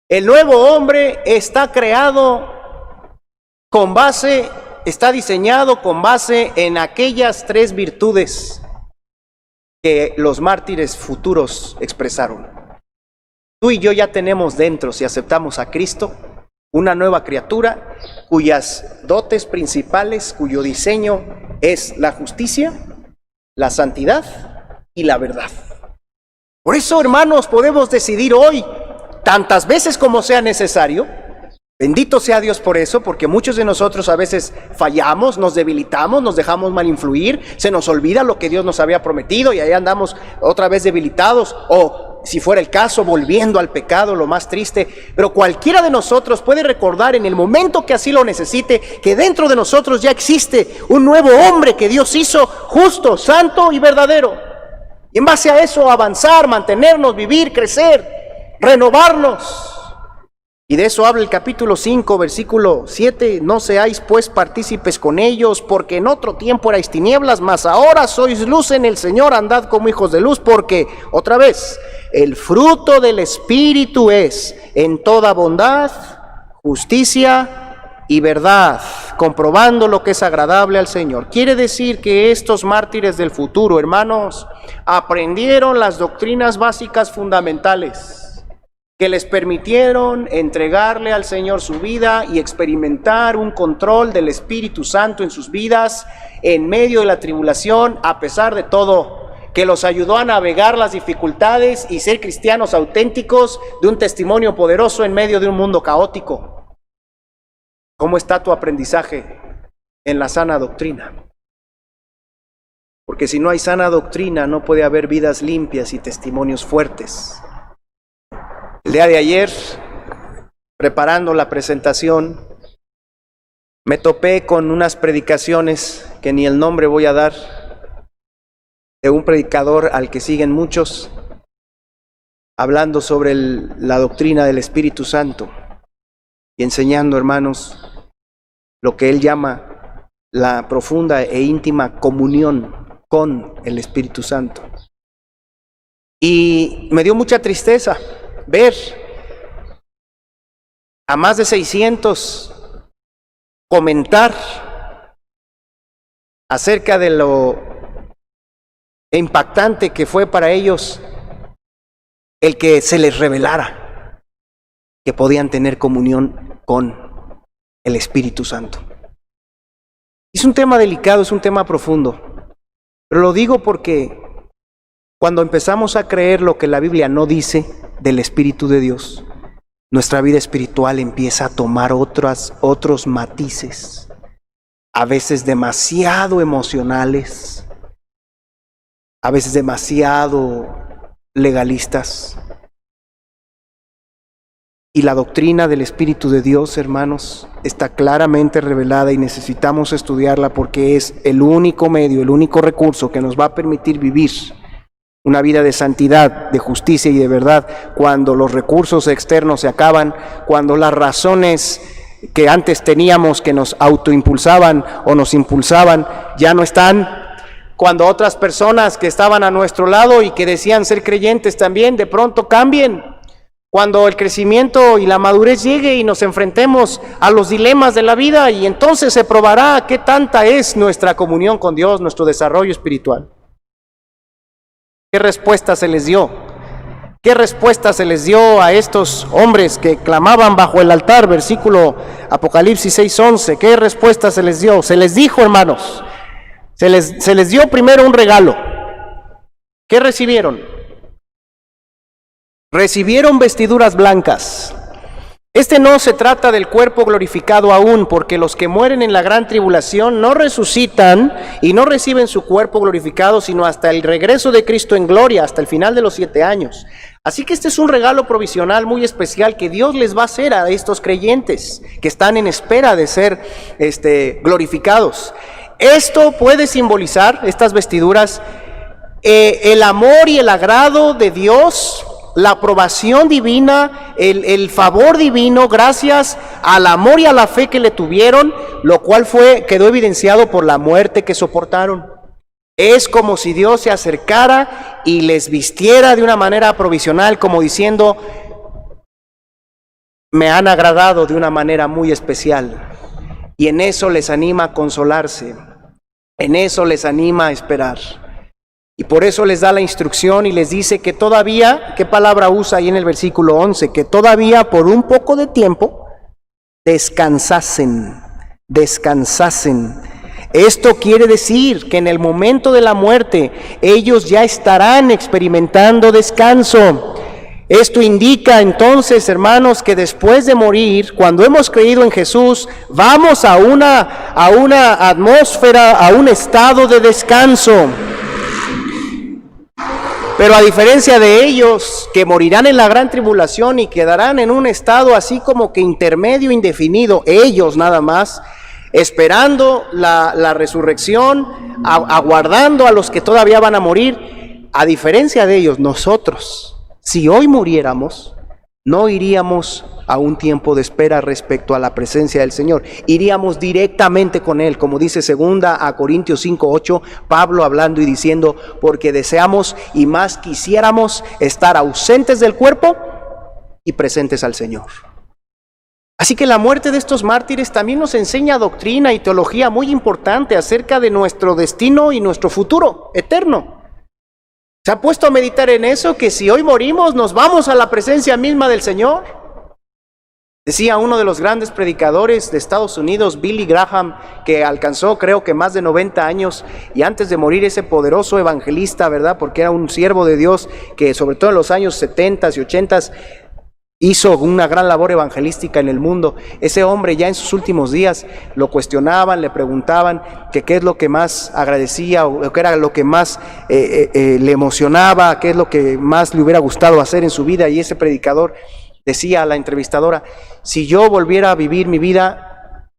A: El nuevo hombre está creado con base, está diseñado con base en aquellas tres virtudes que los mártires futuros expresaron. Tú y yo ya tenemos dentro, si aceptamos a Cristo, una nueva criatura cuyas dotes principales, cuyo diseño es la justicia, la santidad y la verdad. Por eso, hermanos, podemos decidir hoy, tantas veces como sea necesario. Bendito sea Dios por eso, porque muchos de nosotros a veces fallamos, nos debilitamos, nos dejamos mal influir, se nos olvida lo que Dios nos había prometido y ahí andamos otra vez debilitados o, si fuera el caso, volviendo al pecado, lo más triste. Pero cualquiera de nosotros puede recordar en el momento que así lo necesite que dentro de nosotros ya existe un nuevo hombre que Dios hizo justo, santo y verdadero. Y en base a eso avanzar, mantenernos, vivir, crecer, renovarnos. Y de eso habla el capítulo 5, versículo 7. No seáis pues partícipes con ellos, porque en otro tiempo erais tinieblas, mas ahora sois luz en el Señor, andad como hijos de luz, porque, otra vez, el fruto del Espíritu es en toda bondad, justicia y verdad, comprobando lo que es agradable al Señor. Quiere decir que estos mártires del futuro, hermanos, aprendieron las doctrinas básicas fundamentales que les permitieron entregarle al Señor su vida y experimentar un control del Espíritu Santo en sus vidas en medio de la tribulación, a pesar de todo, que los ayudó a navegar las dificultades y ser cristianos auténticos de un testimonio poderoso en medio de un mundo caótico. ¿Cómo está tu aprendizaje en la sana doctrina? Porque si no hay sana doctrina, no puede haber vidas limpias y testimonios fuertes. El día de ayer, preparando la presentación, me topé con unas predicaciones que ni el nombre voy a dar, de un predicador al que siguen muchos, hablando sobre la doctrina del Espíritu Santo y enseñando, hermanos, lo que él llama la profunda e íntima comunión con el Espíritu Santo. Y me dio mucha tristeza ver a más de 600 comentar acerca de lo impactante que fue para ellos el que se les revelara que podían tener comunión con el Espíritu Santo. Es un tema delicado, es un tema profundo, pero lo digo porque cuando empezamos a creer lo que la Biblia no dice del Espíritu de Dios, nuestra vida espiritual empieza a tomar otros matices, a veces demasiado emocionales, a veces demasiado legalistas. Y la doctrina del Espíritu de Dios, hermanos, está claramente revelada y necesitamos estudiarla porque es el único medio, el único recurso que nos va a permitir vivir una vida de santidad, de justicia y de verdad, cuando los recursos externos se acaban, cuando las razones que antes teníamos que nos autoimpulsaban o nos impulsaban ya no están, cuando otras personas que estaban a nuestro lado y que decían ser creyentes también de pronto cambien, cuando el crecimiento y la madurez llegue y nos enfrentemos a los dilemas de la vida, y entonces se probará qué tanta es nuestra comunión con Dios, nuestro desarrollo espiritual. ¿Qué respuesta se les dio? ¿Qué respuesta se les dio a estos hombres que clamaban bajo el altar? Versículo Apocalipsis 6:11. ¿Qué respuesta se les dio? Se les dijo, hermanos, se les dio primero un regalo. ¿Qué recibieron? Recibieron vestiduras blancas. No se trata del cuerpo glorificado aún, porque los que mueren en la gran tribulación no resucitan y no reciben su cuerpo glorificado, sino hasta el regreso de Cristo en gloria, hasta el final de los 7 años. Así que este es un regalo provisional muy especial que Dios les va a hacer a estos creyentes que están en espera de ser glorificados. Esto puede simbolizar, estas vestiduras, el amor y el agrado de Dios, la aprobación divina, el favor divino, gracias al amor y a la fe que le tuvieron, lo cual quedó evidenciado por la muerte que soportaron. Es como si Dios se acercara y les vistiera de una manera provisional, como diciendo, me han agradado de una manera muy especial. Y en eso les anima a consolarse, en eso les anima a esperar. Y por eso les da la instrucción y les dice que todavía, ¿qué palabra usa ahí en el versículo 11? Que todavía por un poco de tiempo descansasen. Esto quiere decir que en el momento de la muerte ellos ya estarán experimentando descanso. Esto indica entonces, hermanos, que después de morir, cuando hemos creído en Jesús, vamos a una atmósfera, a un estado de descanso. Pero a diferencia de ellos, que morirán en la gran tribulación y quedarán en un estado así como que intermedio, indefinido, ellos nada más, esperando la resurrección, aguardando a los que todavía van a morir, a diferencia de ellos, nosotros, si hoy muriéramos, no iríamos a un tiempo de espera respecto a la presencia del Señor. Iríamos directamente con Él, como dice 2 Corintios 5:8, Pablo hablando y diciendo, porque deseamos y más quisiéramos estar ausentes del cuerpo y presentes al Señor. Así que la muerte de estos mártires también nos enseña doctrina y teología muy importante acerca de nuestro destino y nuestro futuro eterno. ¿Se ha puesto a meditar en eso? Que si hoy morimos, nos vamos a la presencia misma del Señor. Decía uno de los grandes predicadores de Estados Unidos, Billy Graham, que alcanzó creo que más de 90 años, y antes de morir ese poderoso evangelista, ¿verdad? Porque era un siervo de Dios que sobre todo en los años 70 y 80 hizo una gran labor evangelística en el mundo. Ese hombre ya en sus últimos días lo cuestionaban, le preguntaban que qué es lo que más agradecía o qué era lo que más le emocionaba, qué es lo que más le hubiera gustado hacer en su vida. Y ese predicador decía a la entrevistadora: si yo volviera a vivir mi vida,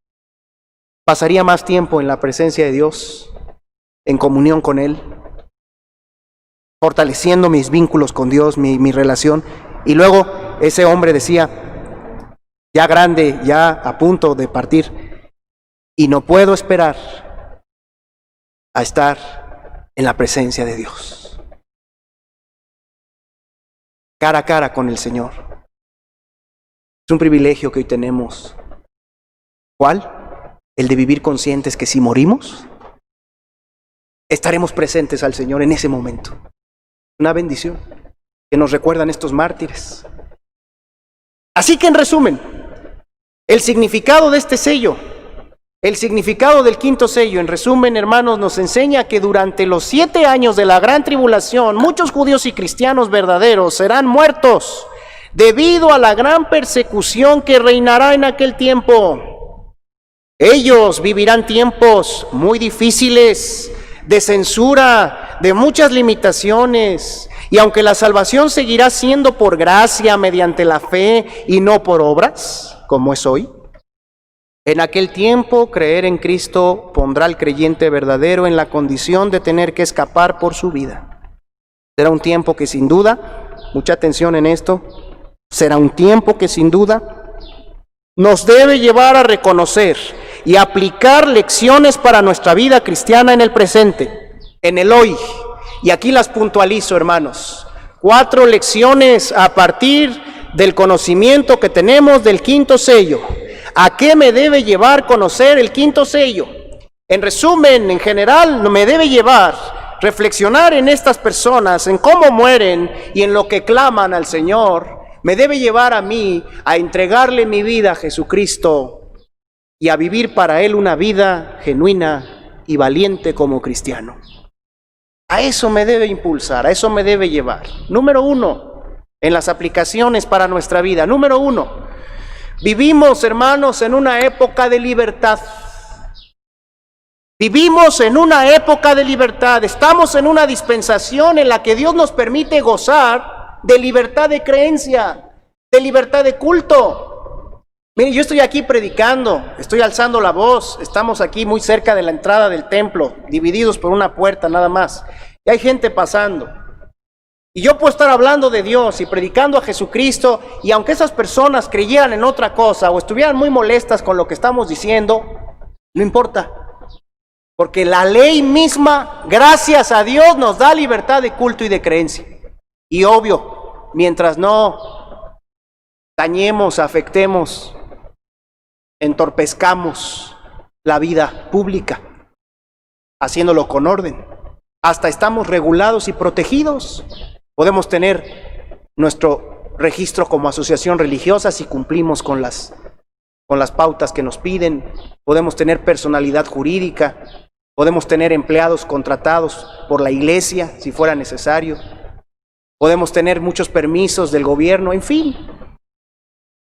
A: pasaría más tiempo en la presencia de Dios, en comunión con Él, fortaleciendo mis vínculos con Dios, mi relación. Y luego ese hombre decía, ya grande, ya a punto de partir, y no puedo esperar a estar en la presencia de Dios, cara a cara con el Señor. Es un privilegio que hoy tenemos. ¿Cuál? El de vivir conscientes que si morimos, estaremos presentes al Señor en ese momento. Una bendición que nos recuerdan estos mártires. Así que en resumen, el significado de este sello, el significado del quinto sello, en resumen, hermanos, nos enseña que durante los 7 años de la gran tribulación, muchos judíos y cristianos verdaderos serán muertos debido a la gran persecución que reinará en aquel tiempo. Ellos vivirán tiempos muy difíciles, de censura, de muchas limitaciones. Y aunque la salvación seguirá siendo por gracia, mediante la fe y no por obras, como es hoy, en aquel tiempo creer en Cristo pondrá al creyente verdadero en la condición de tener que escapar por su vida. Será un tiempo que sin duda, mucha atención en esto, será un tiempo que sin duda nos debe llevar a reconocer y aplicar lecciones para nuestra vida cristiana en el presente, en el hoy. Y aquí las puntualizo, hermanos. 4 lecciones a partir del conocimiento que tenemos del quinto sello. ¿A qué me debe llevar conocer el quinto sello? En resumen, en general, me debe llevar reflexionar en estas personas, en cómo mueren y en lo que claman al Señor. Me debe llevar a mí a entregarle mi vida a Jesucristo y a vivir para Él una vida genuina y valiente como cristiano. A eso me debe impulsar, a eso me debe llevar. Número 1, en las aplicaciones para nuestra vida. Número 1, vivimos, hermanos, en una época de libertad. Vivimos en una época de libertad. Estamos en una dispensación en la que Dios nos permite gozar de libertad de creencia, de libertad de culto. Mire, yo estoy aquí predicando, estoy alzando la voz, estamos aquí muy cerca de la entrada del templo, divididos por una puerta nada más, y hay gente pasando. Y yo puedo estar hablando de Dios y predicando a Jesucristo, y aunque esas personas creyeran en otra cosa o estuvieran muy molestas con lo que estamos diciendo, no importa, porque la ley misma, gracias a Dios, nos da libertad de culto y de creencia. Y obvio, mientras no dañemos, afectemos, entorpezcamos la vida pública, haciéndolo con orden. Hasta estamos regulados y protegidos. Podemos tener nuestro registro como asociación religiosa si cumplimos con las pautas que nos piden. Podemos tener personalidad jurídica. Podemos tener empleados contratados por la iglesia si fuera necesario. Podemos tener muchos permisos del gobierno, en fin.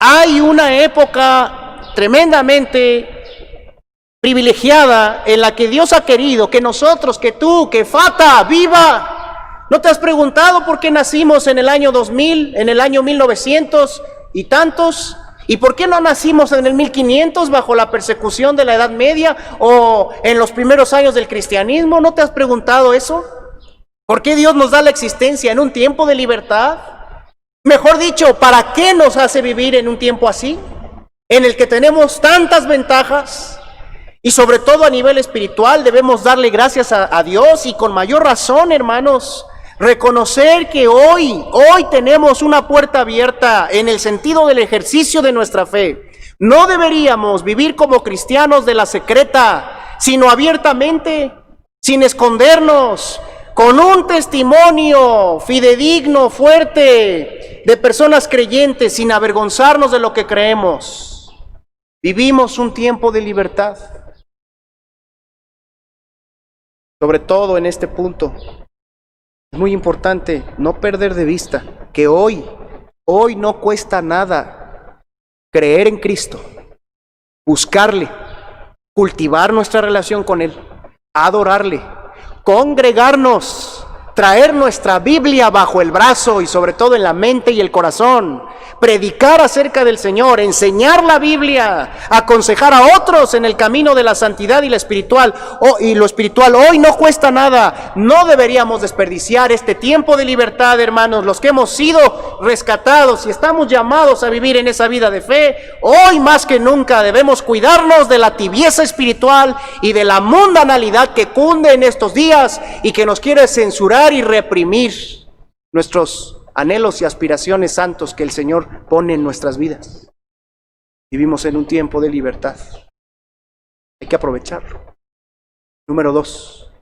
A: Hay una época tremendamente privilegiada en la que Dios ha querido que nosotros, que tú, que Fata, viva. ¿No te has preguntado por qué nacimos en el año 2000, en el año 1900 y tantos? ¿Y por qué no nacimos en el 1500 bajo la persecución de la Edad Media o en los primeros años del cristianismo? ¿No te has preguntado eso? ¿Por qué Dios nos da la existencia en un tiempo de libertad? Mejor dicho, ¿para qué nos hace vivir en un tiempo así? En el que tenemos tantas ventajas y sobre todo a nivel espiritual debemos darle gracias a Dios y con mayor razón, hermanos, reconocer que hoy tenemos una puerta abierta en el sentido del ejercicio de nuestra fe. No deberíamos vivir como cristianos de la secreta, sino abiertamente, sin escondernos, con un testimonio fidedigno, fuerte, de personas creyentes, sin avergonzarnos de lo que creemos. Vivimos un tiempo de libertad. Sobre todo en este punto, es muy importante no perder de vista que hoy Hoy no cuesta nada creer en Cristo, buscarle, cultivar nuestra relación con Él, adorarle, congregarnos, traer nuestra Biblia bajo el brazo y sobre todo en la mente y el corazón, predicar acerca del Señor, enseñar la Biblia, aconsejar a otros en el camino de la santidad y lo espiritual. Hoy no cuesta nada. No deberíamos desperdiciar este tiempo de libertad, hermanos. Los que hemos sido rescatados y estamos llamados a vivir en esa vida de fe, hoy más que nunca debemos cuidarnos de la tibieza espiritual y de la mundanalidad que cunde en estos días y que nos quiere censurar y reprimir nuestros anhelos y aspiraciones santos que el Señor pone en nuestras vidas. Vivimos en un tiempo de libertad. Hay que aprovecharlo. Número 2.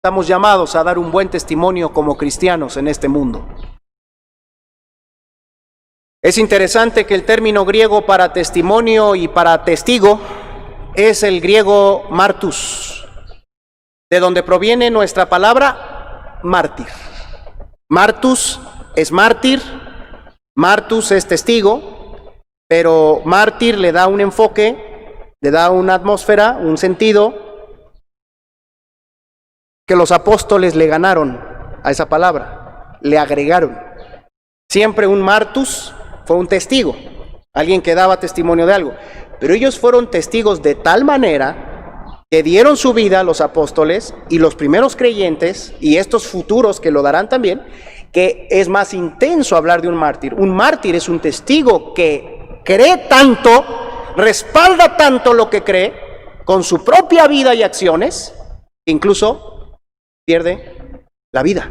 A: Estamos llamados a dar un buen testimonio como cristianos en este mundo. Es interesante que el término griego para testimonio y para testigo es el griego martus, de donde proviene nuestra palabra mártir. Martus es mártir, martus es testigo, pero mártir le da un enfoque, le da una atmósfera, un sentido que los apóstoles le ganaron a esa palabra, le agregaron. Siempre un martus fue un testigo, alguien que daba testimonio de algo, pero ellos fueron testigos de tal manera que dieron su vida a los apóstoles y los primeros creyentes y estos futuros que lo darán también, que es más intenso hablar de un mártir. Un mártir es un testigo que cree tanto, respalda tanto lo que cree con su propia vida y acciones, que incluso pierde la vida.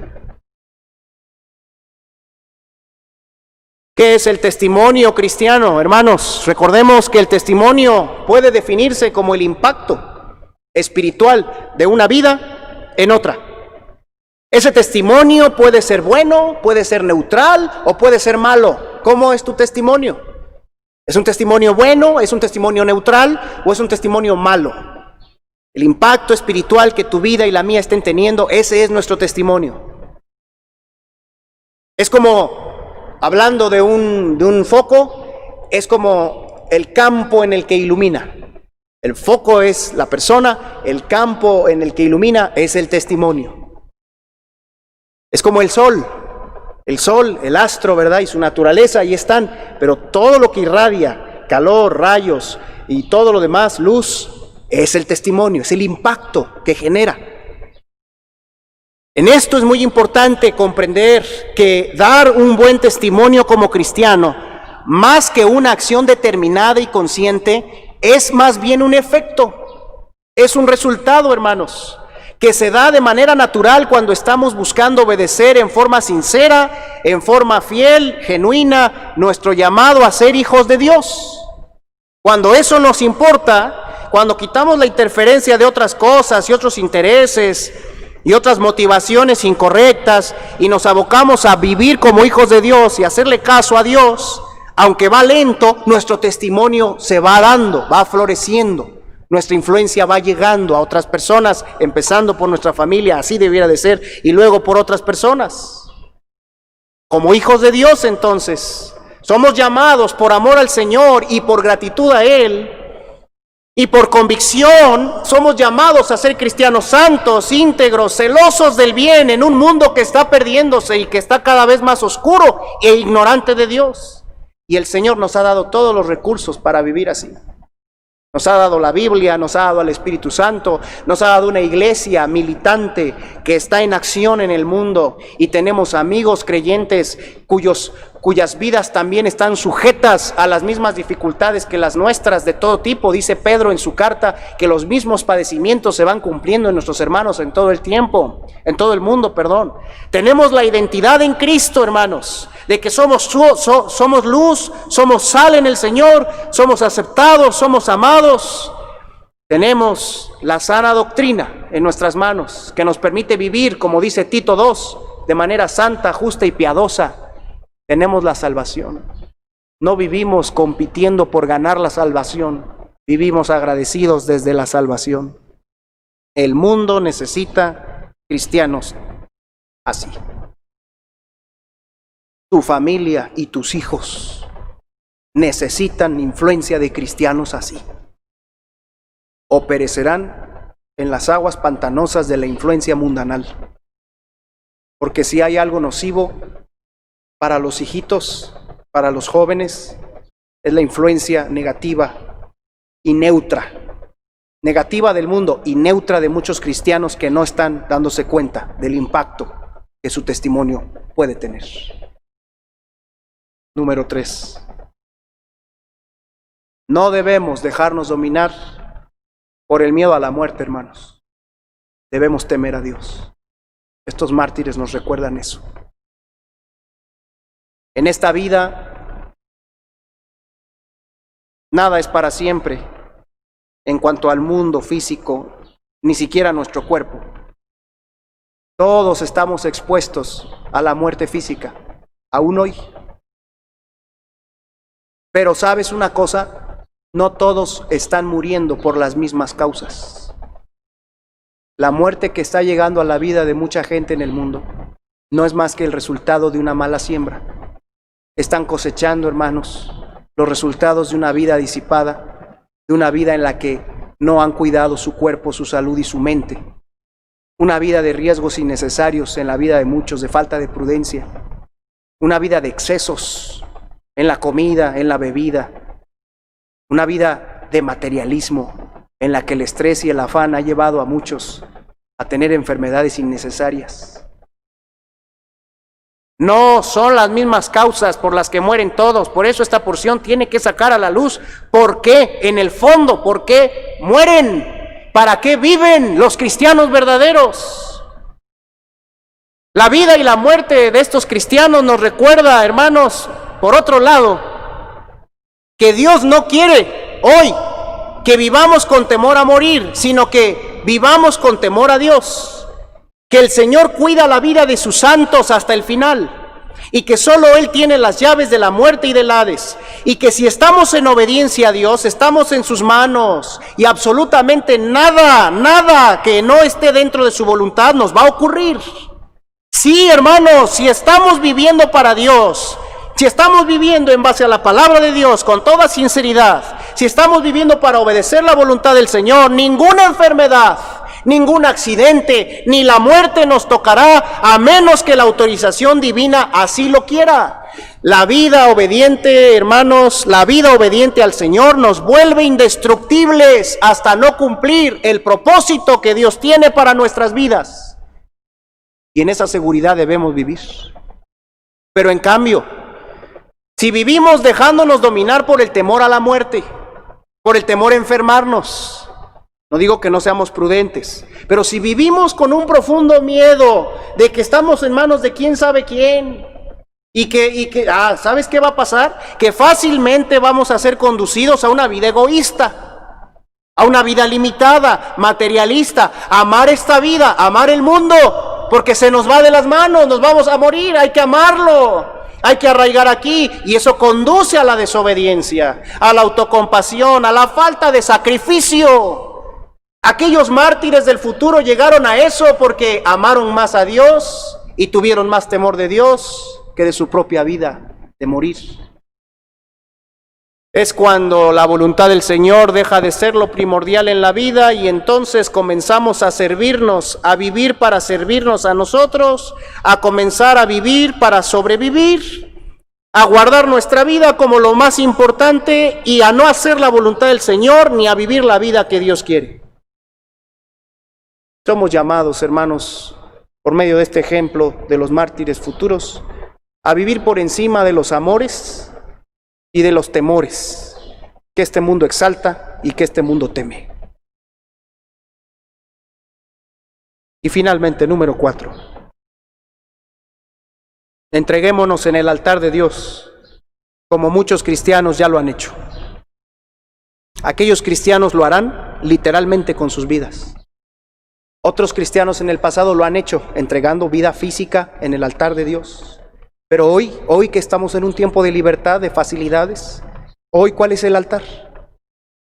A: ¿Qué es el testimonio cristiano, hermanos? Recordemos que el testimonio puede definirse como el impacto espiritual de una vida en otra. Ese testimonio puede ser bueno, puede ser neutral o puede ser malo. ¿Cómo es tu testimonio? ¿Es un testimonio bueno? ¿Es un testimonio neutral? ¿O es un testimonio malo? El impacto espiritual que tu vida y la mía estén teniendo, ese es nuestro testimonio. Es como, hablando de un foco, es como el campo en el que ilumina. El foco es la persona, el campo en el que ilumina es el testimonio. Es como el sol, el astro, ¿verdad? Y su naturaleza, ahí están, pero todo lo que irradia, calor, rayos y todo lo demás, luz, es el testimonio, es el impacto que genera. En esto es muy importante comprender que dar un buen testimonio como cristiano, más que una acción determinada y consciente, es más bien un efecto, es un resultado, hermanos, que se da de manera natural cuando estamos buscando obedecer en forma sincera, en forma fiel, genuina, nuestro llamado a ser hijos de Dios. Cuando eso nos importa, cuando quitamos la interferencia de otras cosas y otros intereses y otras motivaciones incorrectas y nos abocamos a vivir como hijos de Dios y hacerle caso a Dios, aunque va lento, nuestro testimonio se va dando, va floreciendo. Nuestra influencia va llegando a otras personas, empezando por nuestra familia, así debiera de ser, y luego por otras personas. Como hijos de Dios, entonces, somos llamados por amor al Señor y por gratitud a Él, y por convicción, somos llamados a ser cristianos santos, íntegros, celosos del bien en un mundo que está perdiéndose y que está cada vez más oscuro e ignorante de Dios. Y el Señor nos ha dado todos los recursos para vivir así. Nos ha dado la Biblia, nos ha dado al Espíritu Santo, nos ha dado una iglesia militante que está en acción en el mundo y tenemos amigos creyentes cuyas vidas también están sujetas a las mismas dificultades que las nuestras de todo tipo. Dice Pedro en su carta que los mismos padecimientos se van cumpliendo en nuestros hermanos en todo el tiempo, en todo el mundo, perdón. Tenemos la identidad en Cristo, hermanos, de que somos luz, somos sal en el Señor, somos aceptados, somos amados. Tenemos la sana doctrina en nuestras manos que nos permite vivir, como dice Tito 2, de manera santa, justa y piadosa. Tenemos la salvación. No vivimos compitiendo por ganar la salvación, vivimos agradecidos desde la salvación. El mundo necesita cristianos así. tu familia y tus hijos necesitan influencia de cristianos así. O perecerán en las aguas pantanosas de la influencia mundanal. Porque si hay algo nocivo para los hijitos, para los jóvenes, es la influencia negativa y neutra. Negativa del mundo y neutra de muchos cristianos que no están dándose cuenta del impacto que su testimonio puede tener. Número 3. No debemos dejarnos dominar por el miedo a la muerte, hermanos. Debemos temer a Dios. Estos mártires nos recuerdan eso. En esta vida, nada es para siempre en cuanto al mundo físico, ni siquiera nuestro cuerpo. Todos estamos expuestos a la muerte física, aún hoy. Pero ¿sabes una cosa? No todos están muriendo por las mismas causas. La muerte que está llegando a la vida de mucha gente en el mundo no es más que el resultado de una mala siembra. Están cosechando, hermanos, los resultados de una vida disipada, de una vida en la que no han cuidado su cuerpo, su salud y su mente. Una vida de riesgos innecesarios en la vida de muchos, de falta de prudencia. Una vida de excesos en la comida, en la bebida. Una vida de materialismo en la que el estrés y el afán ha llevado a muchos a tener enfermedades innecesarias. No son las mismas causas por las que mueren todos. Por eso esta porción tiene que sacar a la luz por qué, en el fondo, por qué mueren, para qué viven los cristianos verdaderos. La vida y la muerte de estos cristianos nos recuerda, hermanos, por otro lado, que Dios no quiere hoy que vivamos con temor a morir, sino que vivamos con temor a Dios. Que el Señor cuida la vida de sus santos hasta el final y que solo Él tiene las llaves de la muerte y del Hades, y que si estamos en obediencia a Dios, estamos en sus manos y absolutamente nada que no esté dentro de su voluntad nos va a ocurrir. Sí, hermanos, si estamos viviendo para Dios, si estamos viviendo en base a la palabra de Dios con toda sinceridad, si estamos viviendo para obedecer la voluntad del Señor, ninguna enfermedad, ningún accidente, ni la muerte nos tocará, a menos que la autorización divina así lo quiera. La vida obediente, hermanos, la vida obediente al Señor nos vuelve indestructibles hasta no cumplir el propósito que Dios tiene para nuestras vidas. Y en esa seguridad debemos vivir. Pero en cambio, si vivimos dejándonos dominar por el temor a la muerte, por el temor a enfermarnos, no digo que no seamos prudentes, pero si vivimos con un profundo miedo de que estamos en manos de quién sabe quién, y que ¿sabes qué va a pasar? Que fácilmente vamos a ser conducidos a una vida egoísta, a una vida limitada, materialista, amar esta vida, amar el mundo, porque se nos va de las manos, nos vamos a morir, hay que amarlo. Hay que arraigar aquí, y eso conduce a la desobediencia, a la autocompasión, a la falta de sacrificio. Aquellos mártires del futuro llegaron a eso porque amaron más a Dios y tuvieron más temor de Dios que de su propia vida, de morir. Es cuando la voluntad del Señor deja de ser lo primordial en la vida y entonces comenzamos a servirnos, a vivir para servirnos a nosotros, a comenzar a vivir para sobrevivir, a guardar nuestra vida como lo más importante y a no hacer la voluntad del Señor ni a vivir la vida que Dios quiere. Somos llamados, hermanos, por medio de este ejemplo de los mártires futuros, a vivir por encima de los amores y de los temores que este mundo exalta y que este mundo teme. Y finalmente, número 4. Entreguémonos en el altar de Dios, como muchos cristianos ya lo han hecho. Aquellos cristianos lo harán literalmente con sus vidas. Otros cristianos en el pasado lo han hecho, entregando vida física en el altar de Dios. Pero hoy que estamos en un tiempo de libertad, de facilidades, hoy ¿cuál es el altar?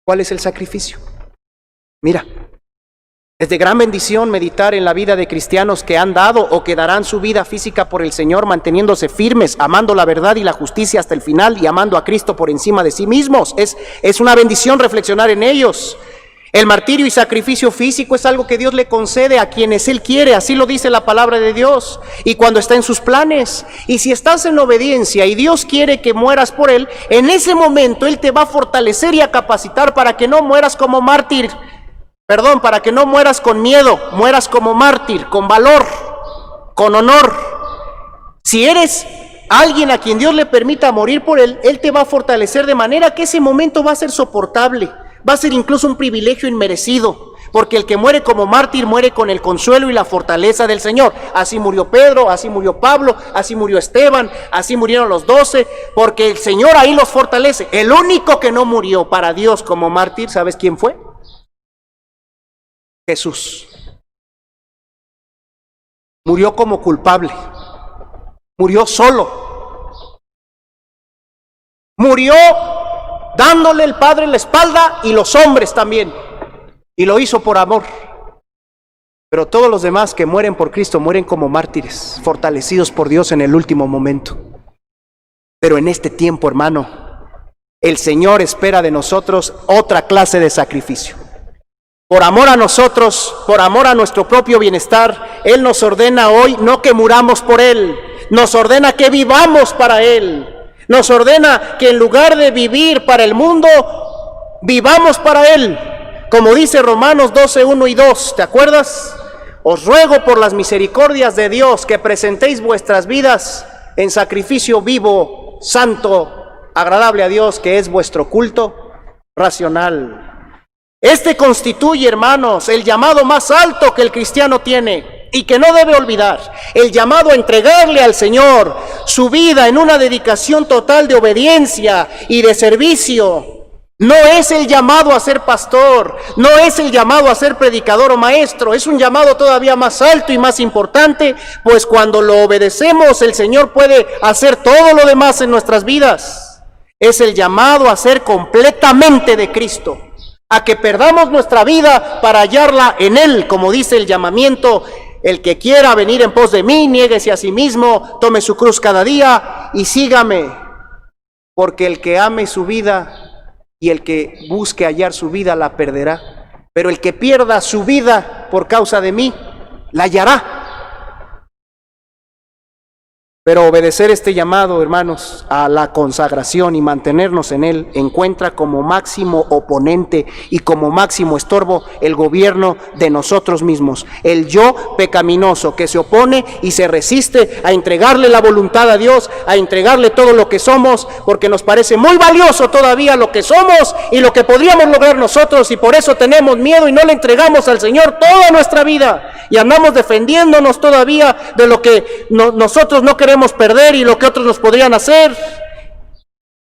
A: ¿Cuál es el sacrificio? Mira, Es de gran bendición meditar en la vida de cristianos que han dado o que darán su vida física por el Señor, manteniéndose firmes, amando la verdad y la justicia hasta el final y amando a Cristo por encima de sí mismos. Es una bendición reflexionar en ellos. El martirio y sacrificio físico es algo que Dios le concede a quienes Él quiere, así lo dice la palabra de Dios, y cuando está en sus planes. Y si estás en obediencia y Dios quiere que mueras por Él, en ese momento Él te va a fortalecer y a capacitar para que no mueras como mártir. Para que no mueras con miedo, mueras como mártir, con valor, con honor. Si eres alguien a quien Dios le permita morir por Él, Él te va a fortalecer de manera que ese momento va a ser soportable, va a ser incluso un privilegio inmerecido, porque el que muere como mártir muere con el consuelo y la fortaleza del Señor. Así murió Pedro, así murió Pablo, así murió Esteban, así murieron los 12, porque el Señor ahí los fortalece. El único que no murió para Dios como mártir, ¿sabes quién fue? Jesús. Murió como culpable, murió solo, murió dándole el Padre la espalda y los hombres también, y lo hizo por amor. Pero todos los demás que mueren por Cristo mueren como mártires, fortalecidos por Dios en el último momento. Pero en este tiempo, hermano, el Señor espera de nosotros otra clase de sacrificio. Por amor a nosotros, por amor a nuestro propio bienestar, Él nos ordena hoy no que muramos por Él, nos ordena que vivamos para Él, nos ordena que en lugar de vivir para el mundo, vivamos para Él. Como dice Romanos 12, 1 y 2, ¿te acuerdas? Os ruego por las misericordias de Dios que presentéis vuestras vidas en sacrificio vivo, santo, agradable a Dios, que es vuestro culto racional. Este constituye, hermanos, el llamado más alto que el cristiano tiene y que no debe olvidar, el llamado a entregarle al Señor su vida en una dedicación total de obediencia y de servicio. No es el llamado a ser pastor, no es el llamado a ser predicador o maestro, es un llamado todavía más alto y más importante, pues cuando lo obedecemos el Señor puede hacer todo lo demás en nuestras vidas. Es el llamado a ser completamente de Cristo, a que perdamos nuestra vida para hallarla en Él, como dice el llamamiento: el que quiera venir en pos de mí, niéguese a sí mismo, tome su cruz cada día y sígame, porque el que ame su vida y el que busque hallar su vida la perderá, pero el que pierda su vida por causa de mí, la hallará. Pero obedecer este llamado, hermanos, a la consagración y mantenernos en Él, encuentra como máximo oponente y como máximo estorbo el gobierno de nosotros mismos, el yo pecaminoso que se opone y se resiste a entregarle la voluntad a Dios, a entregarle todo lo que somos, porque nos parece muy valioso todavía lo que somos y lo que podríamos lograr nosotros, y por eso tenemos miedo y no le entregamos al Señor toda nuestra vida y andamos defendiéndonos todavía de lo que nosotros no queremos perder y lo que otros nos podrían hacer,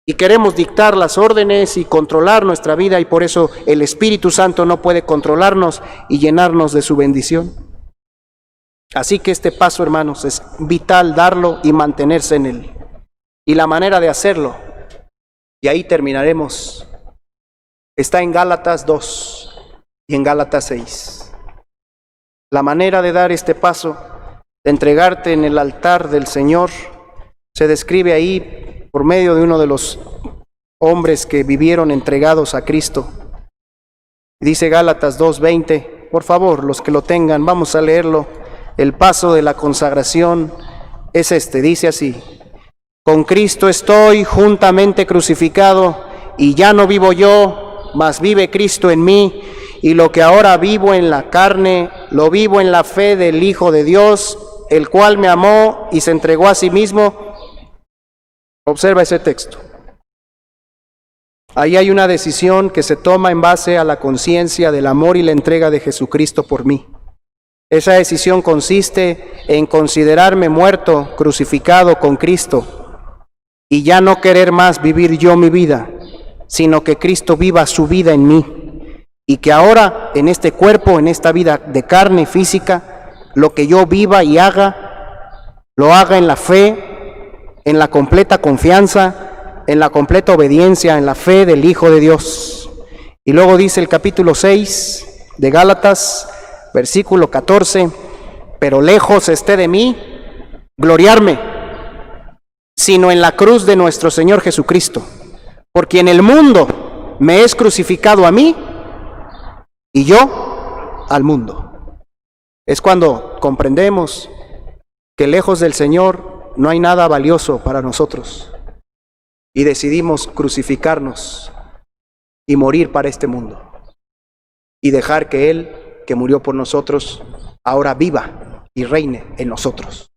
A: y queremos dictar las órdenes y controlar nuestra vida, y por eso el Espíritu Santo no puede controlarnos y llenarnos de su bendición. Así que este paso, hermanos, es vital darlo y mantenerse en él, y la manera de hacerlo, y ahí terminaremos, está en Gálatas 2 y en Gálatas 6. La manera de dar este paso, de entregarte en el altar del Señor, se describe ahí por medio de uno de los hombres que vivieron entregados a Cristo. Dice Gálatas 2:20, por favor, los que lo tengan, vamos a leerlo. El paso de la consagración es este, dice así: con Cristo estoy juntamente crucificado, y ya no vivo yo, mas vive Cristo en mí, y lo que ahora vivo en la carne, lo vivo en la fe del Hijo de Dios, el cual me amó y se entregó a sí mismo. Observa ese texto. Ahí hay una decisión que se toma en base a la conciencia del amor y la entrega de Jesucristo por mí. Esa decisión consiste en considerarme muerto, crucificado con Cristo, y ya no querer más vivir yo mi vida, sino que Cristo viva su vida en mí, y que ahora en este cuerpo, en esta vida de carne física, lo que yo viva y haga, lo haga en la fe, en la completa confianza, en la completa obediencia, en la fe del Hijo de Dios. Y luego dice el capítulo 6 de Gálatas: Versículo 14, pero lejos esté de mí gloriarme, sino en la cruz de nuestro Señor Jesucristo, porque en el mundo me es crucificado a mí y yo al mundo. Es cuando comprendemos que lejos del Señor no hay nada valioso para nosotros y decidimos crucificarnos y morir para este mundo y dejar que Él, que murió por nosotros, ahora viva y reine en nosotros.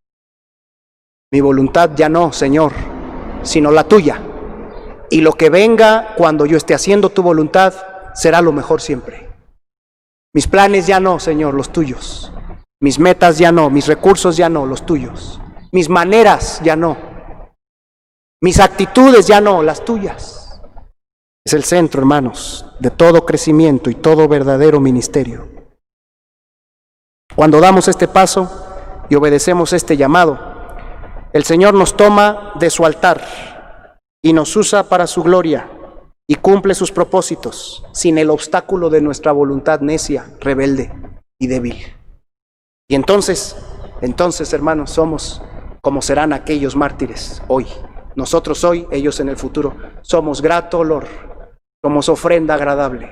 A: Mi voluntad ya no, Señor, sino la tuya. Y lo que venga cuando yo esté haciendo tu voluntad será lo mejor siempre. Mis planes ya no, Señor, los tuyos. Mis metas ya no, mis recursos ya no, los tuyos. Mis maneras ya no. Mis actitudes ya no, las tuyas. Es el centro, hermanos, de todo crecimiento y todo verdadero ministerio. Cuando damos este paso y obedecemos este llamado, el Señor nos toma de su altar y nos usa para su gloria y cumple sus propósitos sin el obstáculo de nuestra voluntad necia, rebelde y débil. Y entonces, hermanos, somos como serán aquellos mártires hoy. Nosotros hoy, ellos en el futuro, somos grato olor, somos ofrenda agradable.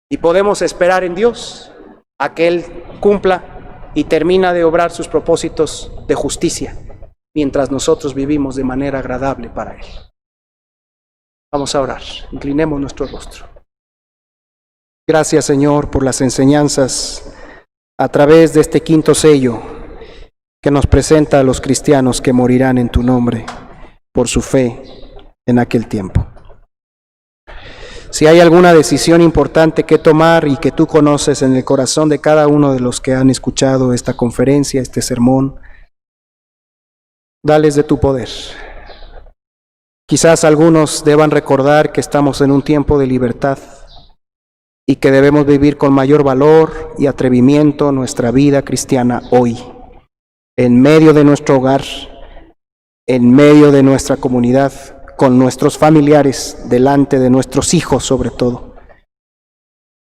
A: Y podemos esperar en Dios a que Él cumpla y termina de obrar sus propósitos de justicia, mientras nosotros vivimos de manera agradable para Él. Vamos a orar, inclinemos nuestro rostro. Gracias, Señor, por las enseñanzas a través de este quinto sello que nos presenta a los cristianos que morirán en tu nombre por su fe en aquel tiempo. Si hay alguna decisión importante que tomar y que tú conoces en el corazón de cada uno de los que han escuchado esta conferencia, este sermón, dales de tu poder. Quizás algunos deban recordar que estamos en un tiempo de libertad y que debemos vivir con mayor valor y atrevimiento nuestra vida cristiana hoy, en medio de nuestro hogar, en medio de nuestra comunidad, con nuestros familiares, delante de nuestros hijos sobre todo.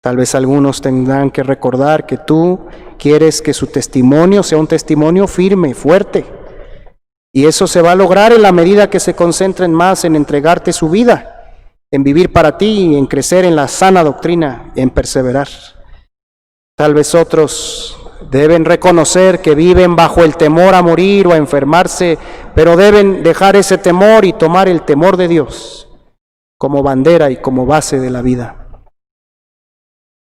A: Tal vez algunos tendrán que recordar que tú quieres que su testimonio sea un testimonio firme, fuerte, y eso se va a lograr en la medida que se concentren más en entregarte su vida, en vivir para ti, en crecer en la sana doctrina, en perseverar. Tal vez otros deben reconocer que viven bajo el temor a morir o a enfermarse, pero deben dejar ese temor y tomar el temor de Dios como bandera y como base de la vida.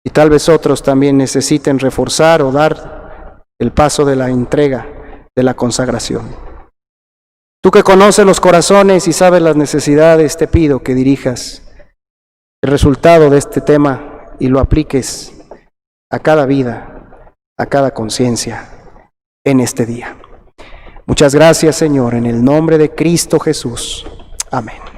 A: Y tal vez otros también necesiten reforzar o dar el paso de la entrega, de la consagración. Tú que conoces los corazones y sabes las necesidades, te pido que dirijas el resultado de este tema y lo apliques a cada vida, a cada conciencia en este día. Muchas gracias, Señor, en el nombre de Cristo Jesús. Amén.